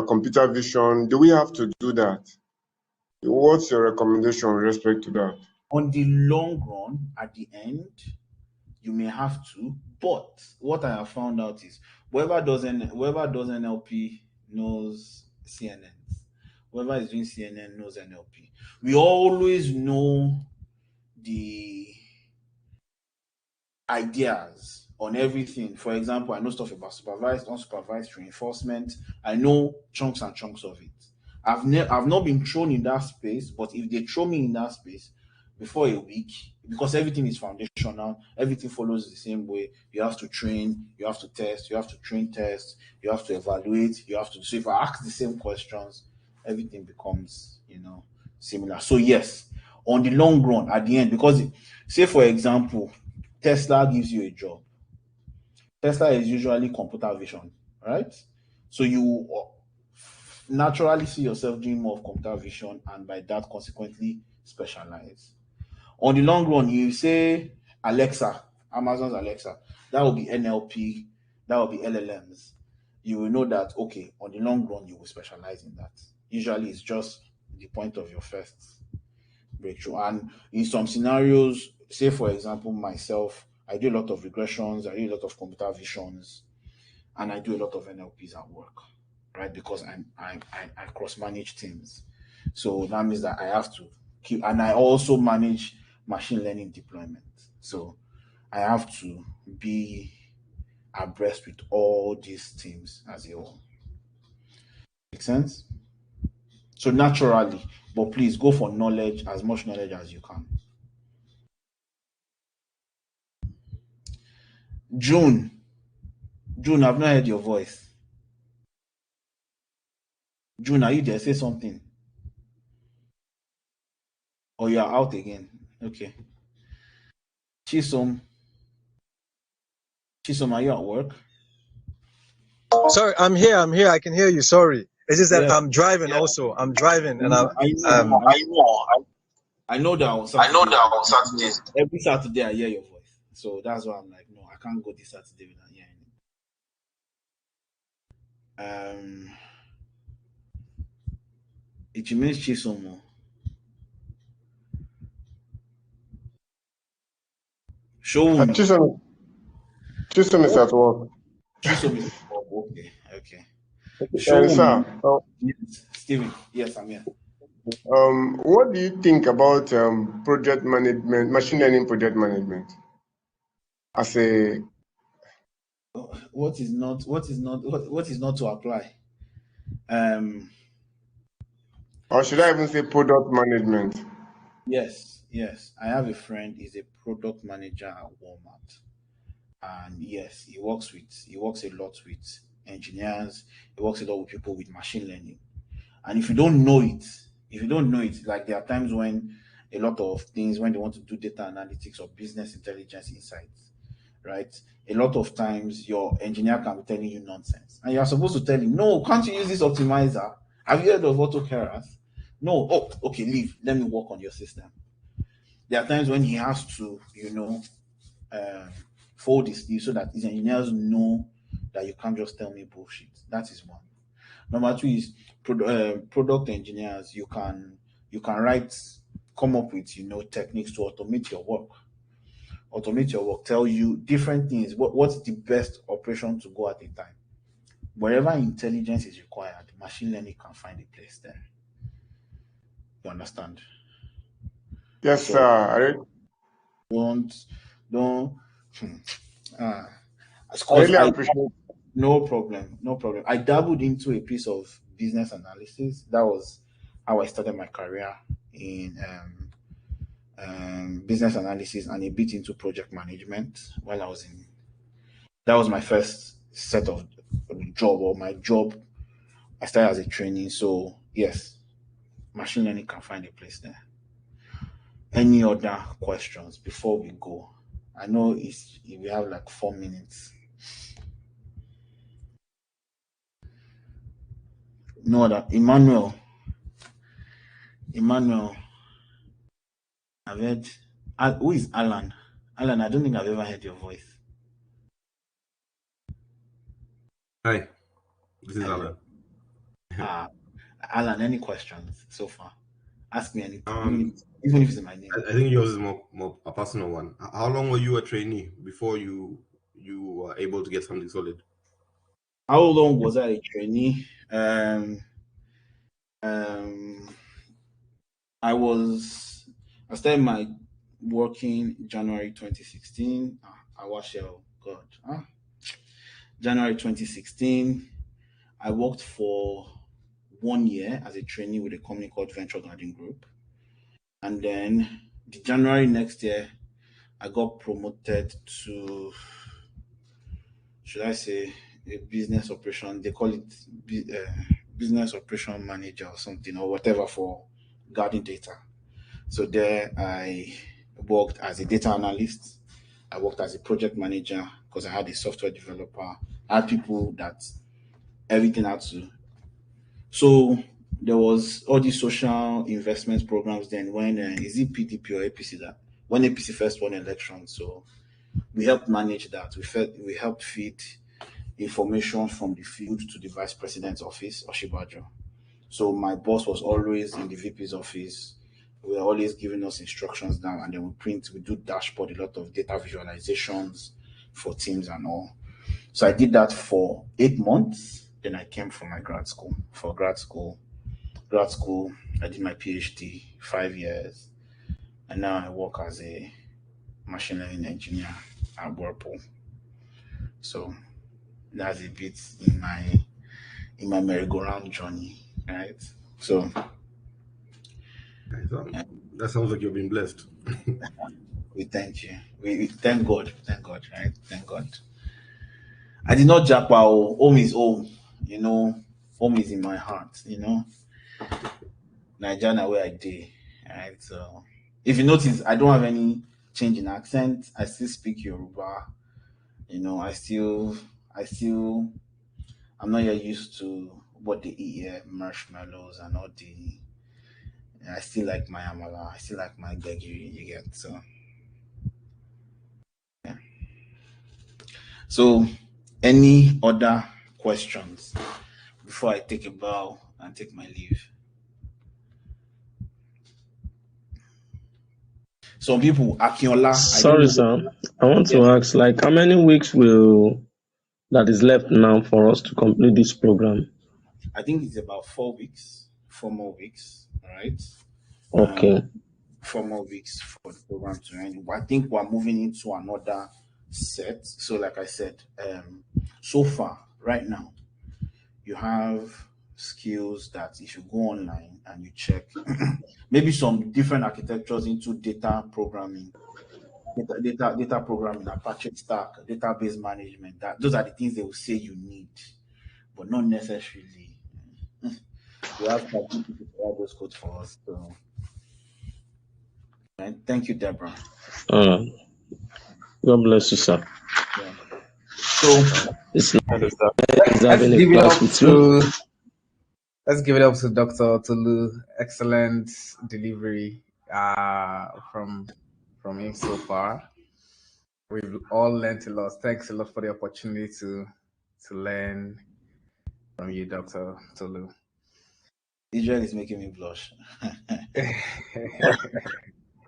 computer vision? Do we have to do that? What's your recommendation with respect to that? On the long run, at the end, you may have to, but what I have found out is whoever does NLP knows CNNs. Whoever is doing CNN knows NLP. We always know the ideas on everything. For example, I know stuff about supervised, unsupervised reinforcement. I know chunks and chunks of it. I've not been thrown in that space, but if they throw me in that space before a week, because everything is foundational, everything follows the same way. You have to train, you have to test, you have to train, test, you have to evaluate, you have to. So if I ask the same questions, everything becomes similar. So yes, on the long run, at the end, because say for example, Tesla gives you a job. Tesla is usually computer vision, right? So you naturally see yourself doing more of computer vision and by that consequently specialize. On the long run, you say Alexa, Amazon's Alexa, that will be NLP, that will be LLMs. You will know that, okay, on the long run, you will specialize in that. Usually, it's just the point of your first breakthrough. And in some scenarios, say for example, myself, I do a lot of regressions, I do a lot of computer visions, and I do a lot of NLPs at work, right? Because I cross manage teams. So that means that I have to keep, and I also manage machine learning deployment. So I have to be abreast with all these teams as a whole. Make sense? So naturally, but please go for knowledge, as much knowledge as you can. June, I've not heard your voice. June, are you there? Say something. Or you are out again. Okay. Chisom, are you at work? Sorry, I'm here. I can hear you. Sorry. It's just that Yeah. I'm driving also. I'm driving and I'm I know. um I know that on I know Saturdays, that on Saturdays. every Saturday I hear your voice. So that's why I'm like, no, I can't go this Saturday without hearing it. It means Chisom. Showun. Chisom is at work. Chisom is okay. Okay. Sir, Showun. Yes. Steven. Yes, I'm here. what do you think about project management, machine learning project management? As a What is not to apply? or should I even say product management? Yes. I have a friend, he's a product manager at Walmart. And yes, he works a lot with engineers, he works a lot with people with machine learning. And if you don't know it, like there are times when a lot of things when they want to do data analytics or business intelligence insights, right? A lot of times your engineer can be telling you nonsense. And you're supposed to tell him, no, can't you use this optimizer? Have you heard of autocarers? No, oh, okay, leave. Let me work on your system. There are times when he has to, um, fold his sleeve so that his engineers know that you can't just tell me bullshit. That is one. Number two is product engineers. You can come up with techniques to automate your work. Tell you different things. What's the best operation to go at a time? Wherever intelligence is required, machine learning can find a place there. You understand? Yes, So sir. don't don't. I Because really appreciate. no problem, no problem. I dabbled into a piece of business analysis. That was how I started my career in business analysis and a bit into project management while I was in. That was my first set of job or my job. I started as a trainee. So yes, machine learning can find a place there. Any other questions before we go? I know we have like 4 minutes. No other. Emmanuel, I've heard. Who is Alan? Alan, I don't think I've ever heard your voice. Hi, this is Hello. Alan. Alan, any questions so far? Ask me anything, Um, even if it's in my name. I think yours is more a personal one. How long were you a trainee before you were able to get something solid? How long was I a trainee? Um, I started my working January 2016. I was God. January 2016. I worked for 1 year as a trainee with a company called Venture Garden Group. And then the January next year, I got promoted to, should I say, a business operation. They call it business operation manager or something or whatever for garden data. So there I worked as a data analyst. I worked as a project manager because I had a software developer. I had people that everything had to. So there was all these social investment programs then when is it PDP or APC that when APC first won election. So we helped manage that. We helped feed information from the field to the vice president's office, Oshibajo. So my boss was always in the VP's office. We were always giving us instructions down, and then we do dashboard, a lot of data visualizations for teams and all. So I did that for 8 months. Then I came for my grad school. Grad school, I did my PhD, 5 years, and now I work as a machine learning engineer at Whirlpool. So that's a bit in my merry-go-round journey, right? So That sounds like you've been blessed. we thank you. We thank God, right? Thank God. I did not jump out. Home is home, you know. Home is in my heart, you know. Nigeria where I did, right? So if you notice, I don't have any change in accent. I still speak Yoruba. You know, I still, I'm not yet used to what they eat here, marshmallows and all the. I still like my amala. I still like my gbegiri. You get so. Yeah. So, any other questions before I take a bow and take my leave? Some people, Akinola, I don't Sorry, know. sir. I want to Yes, ask, like, how many weeks will that is left now for us to complete this program? I think it's about 4 weeks, 4 more weeks. All right. Okay. 4 more weeks for the program to end. I think we're moving into another set. So, like I said, so far, right now, you have skills that if you go online and you check, maybe some different architectures into data programming, Apache stack, database management. That those are the things they will say you need, but not necessarily. We have people to provide those codes for us. So, and thank you, Deborah. Uh, God bless you, sir. Yeah. So, It's Understand. nice Let's having a give it class up with you. to let's give it up to Dr. Tolu. Excellent delivery from him so far. We've all learned a lot. Thanks a lot for the opportunity to learn from you, Dr. Tolu. Israel is making me blush.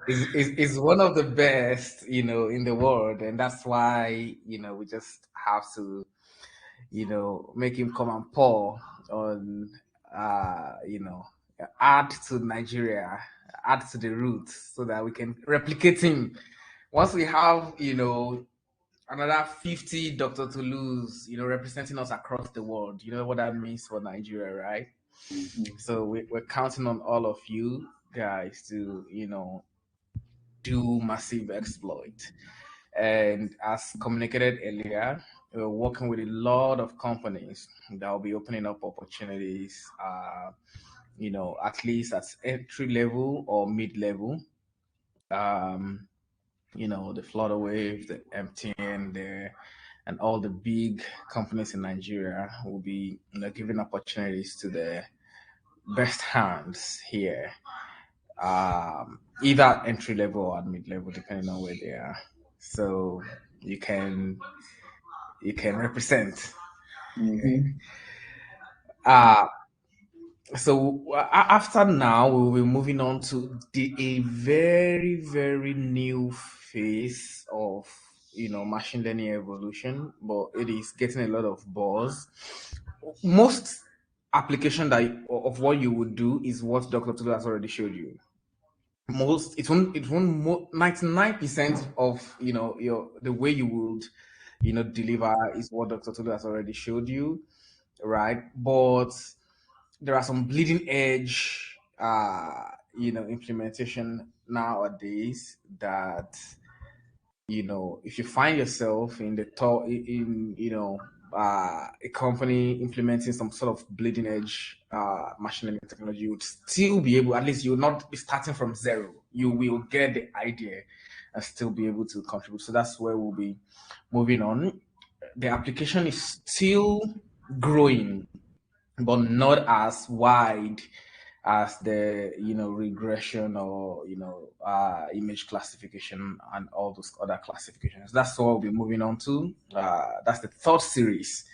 Is one of the best, in the world, and that's why we just have to, make him come and pour on, add to Nigeria, add to the roots, so that we can replicate him. Once we have, another 50 Dr. Toulouse, representing us across the world, you know what that means for Nigeria, right? Mhm. So we're counting on all of you guys to, do massive exploit. And as communicated earlier, we're working with a lot of companies that will be opening up opportunities, at least at entry level or mid level. Um, the Flutterwave, the MTN, and all the big companies in Nigeria will be, giving opportunities to the best hands here, either entry level or mid level, depending on where they are. So you can represent. Mhm. Uh so after now we'll be moving on to a very very new phase of machine learning evolution, but it is getting a lot of buzz. Most application of what you would do is what Dr. Tulu has already showed you. 99% of the way you would deliver is what Dr. Tulu has already showed you, right? But there are some bleeding edge implementation nowadays that if you find yourself in the top in a company implementing some sort of bleeding edge machine learning technology, you would still be able, at least you will not be starting from zero. You will get the idea and still be able to contribute. So that's where we'll be moving on. The application is still growing, but not as wide as the regression or image classification and all those other classifications. That's what we'll be moving on to. That's the third series,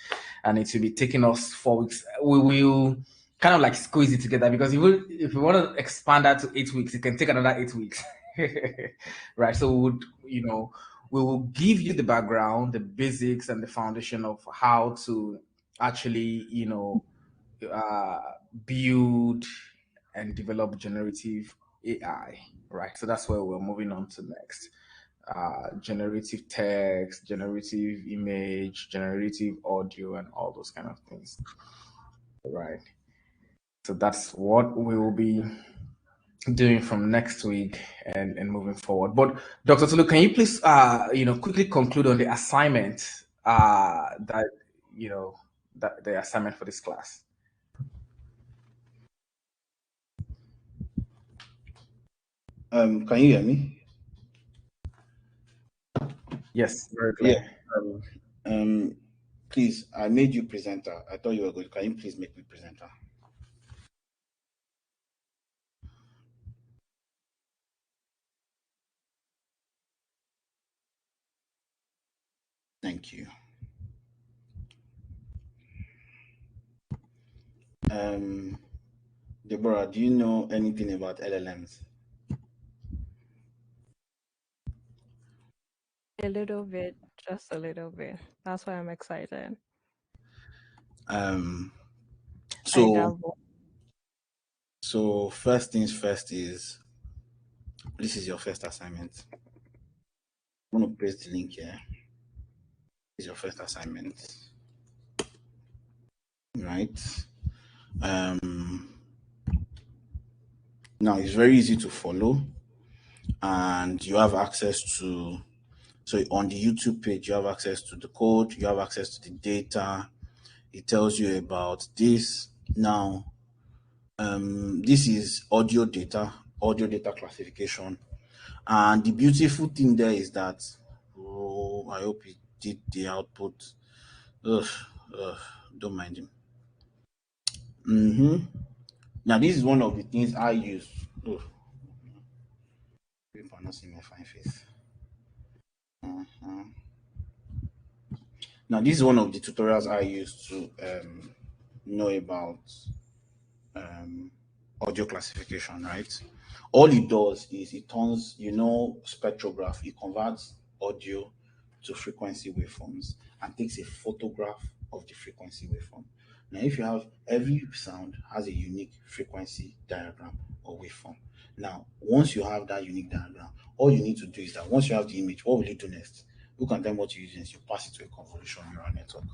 and it will be taking us 4 weeks. We will kind of like squeeze it together, because if we want to expand that to 8 weeks, it can take another 8 weeks. Right? So we will give you the background, the basics, and the foundation of how to actually build and develop generative AI, right? So that's where we're moving on to next. Generative text, generative image, generative audio, and all those kind of things, right? So that's what we will be doing from next week and moving forward. But Dr. Tulu, can you please quickly conclude on the assignment that the assignment for this class? Can you hear me? Yes, very clear. Yeah. Please, I made you presenter. I thought you were good. Can you please make me presenter? Thank you. Deborah, do you know anything about LLMs? A little bit, just a little bit. That's why I'm excited. So, dabble. so first things first is, this is your first assignment. I'm going to paste the link here. This is your first assignment. Right? Now it's very easy to follow, and you have access to, so on the YouTube page, you have access to the code, you have access to the data. It tells you about this. Now, this is audio data classification. And the beautiful thing there is that, I hope he did the output. Don't mind him. Now, this is one of the things I use. People are not seeing my fine face. Now, this is one of the tutorials I use to know about audio classification, right? All it does is it turns, spectrograph, it converts audio to frequency waveforms and takes a photograph of the frequency waveform. Now, if you have, every sound has a unique frequency diagram or waveform. Now, once you have that unique diagram, all you need to do is that once you have the image, what will you do next? You can tell what you use next. You pass it to a convolutional neural network.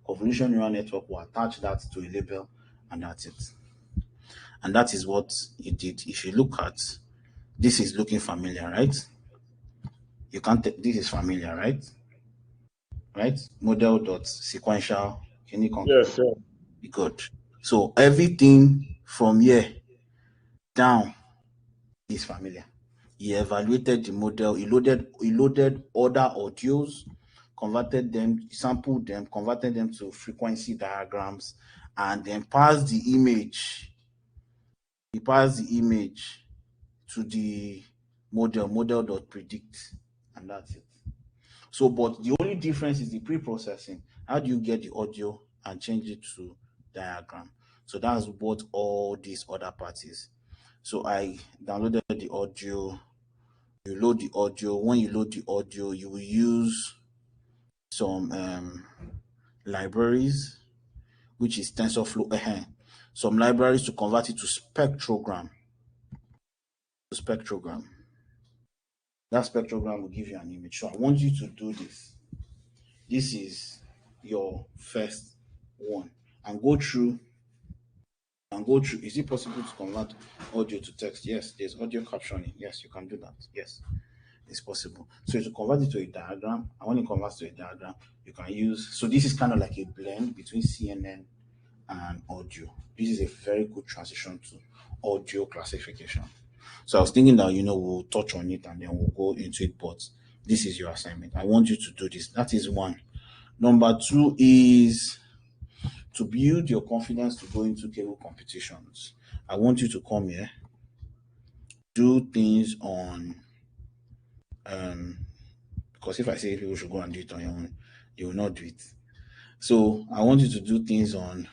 Convolutional neural network will attach that to a label, and that's it. And that is what it did. If you look at, this is looking familiar, right? You can't, this is familiar, right? Right? Model dot sequential. Can you conclude? Yes, sir. Good. So everything from here down is familiar. He evaluated the model, he loaded other audios, converted them, sampled them, converted them to frequency diagrams, and then passed the image. He passed the image to the model.predict, and that's it. So, but the only difference is the pre-processing. How do you get the audio and change it to diagram? So that's what all these other parties. So I downloaded the audio. You load the audio. When you load the audio, you will use some libraries, which is TensorFlow. some libraries to convert it to spectrogram. That spectrogram will give you an image. So I want you to do this. This is your first one. And go through. Is it possible to convert audio to text? Yes, there's audio captioning. Yes, you can do that. Yes, it's possible. So to convert it to a diagram, and when it converts to a diagram, you can use. So this is kind of like a blend between CNN and audio. This is a very good transition to audio classification. So I was thinking that we'll touch on it and then we'll go into it, but this is your assignment. I want you to do this. That is one. Number two is to build your confidence to go into cable competitions. I want you to come here, do things on because if I say people should go and do it on your own, you will not do it. So I want you to do things on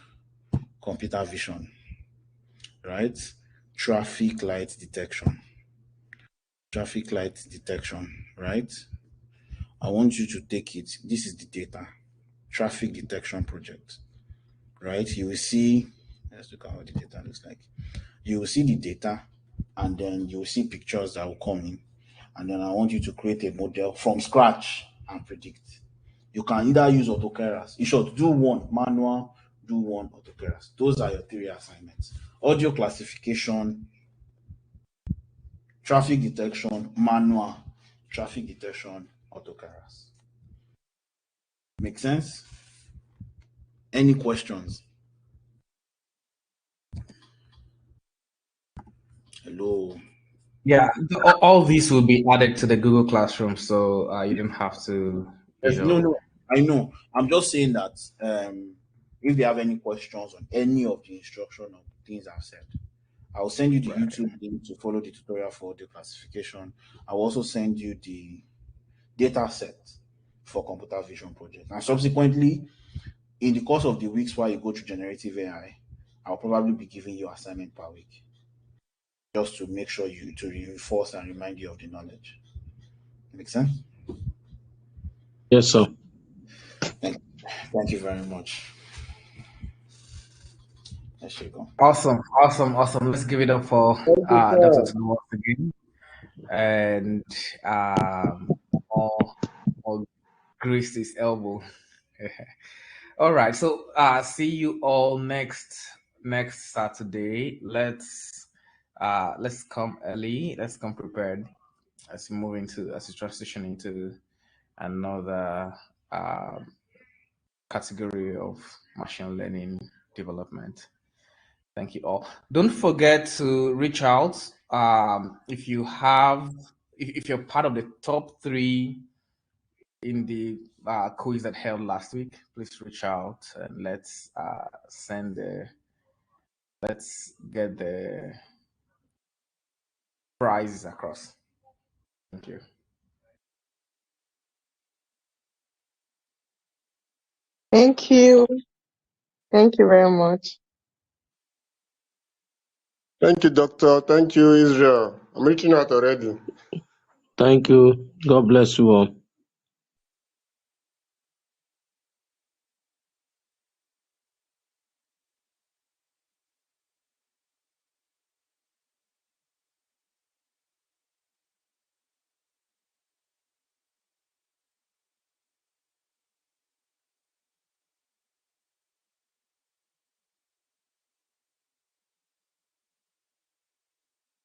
computer vision, right? Traffic light detection, right? I want you to take it. This is the data, traffic detection project, right? You will see, let's look at how the data looks like. You will see the data and then you will see pictures that will come in. And then I want you to create a model from scratch and predict. You can either use autokeras. You should do one manual, do one autokeras. Those are your 3 assignments. Audio classification, traffic detection, manual, traffic detection, autokeras. Make sense? Any questions? Hello. Yeah, all these will be added to the Google Classroom, so you don't have to. No, I know. I'm just saying that if they have any questions on any of the instruction or things I've said, I'll send you the YouTube link to follow the tutorial for the classification. I'll also send you the data set for computer vision project. And subsequently, in the course of the weeks while you go through generative AI, I'll probably be giving you assignment per week, just to make sure to reinforce and remind you of the knowledge. Make sense? Yes, sir. Thank you very much. Let's go. Awesome. Let's give it up for Dr. Tunu once again. And more grease his elbow. All right. So see you all next Saturday. Let's come early. Let's come prepared as we transition into another category of machine learning development. Thank you all. Don't forget to reach out if you're part of the top 3 in the quiz that held last week. Please reach out and let's get the prizes across. Thank you. Thank you. Thank you very much. Thank you, Doctor. Thank you, Israel. I'm reaching out already. Thank you. God bless you all.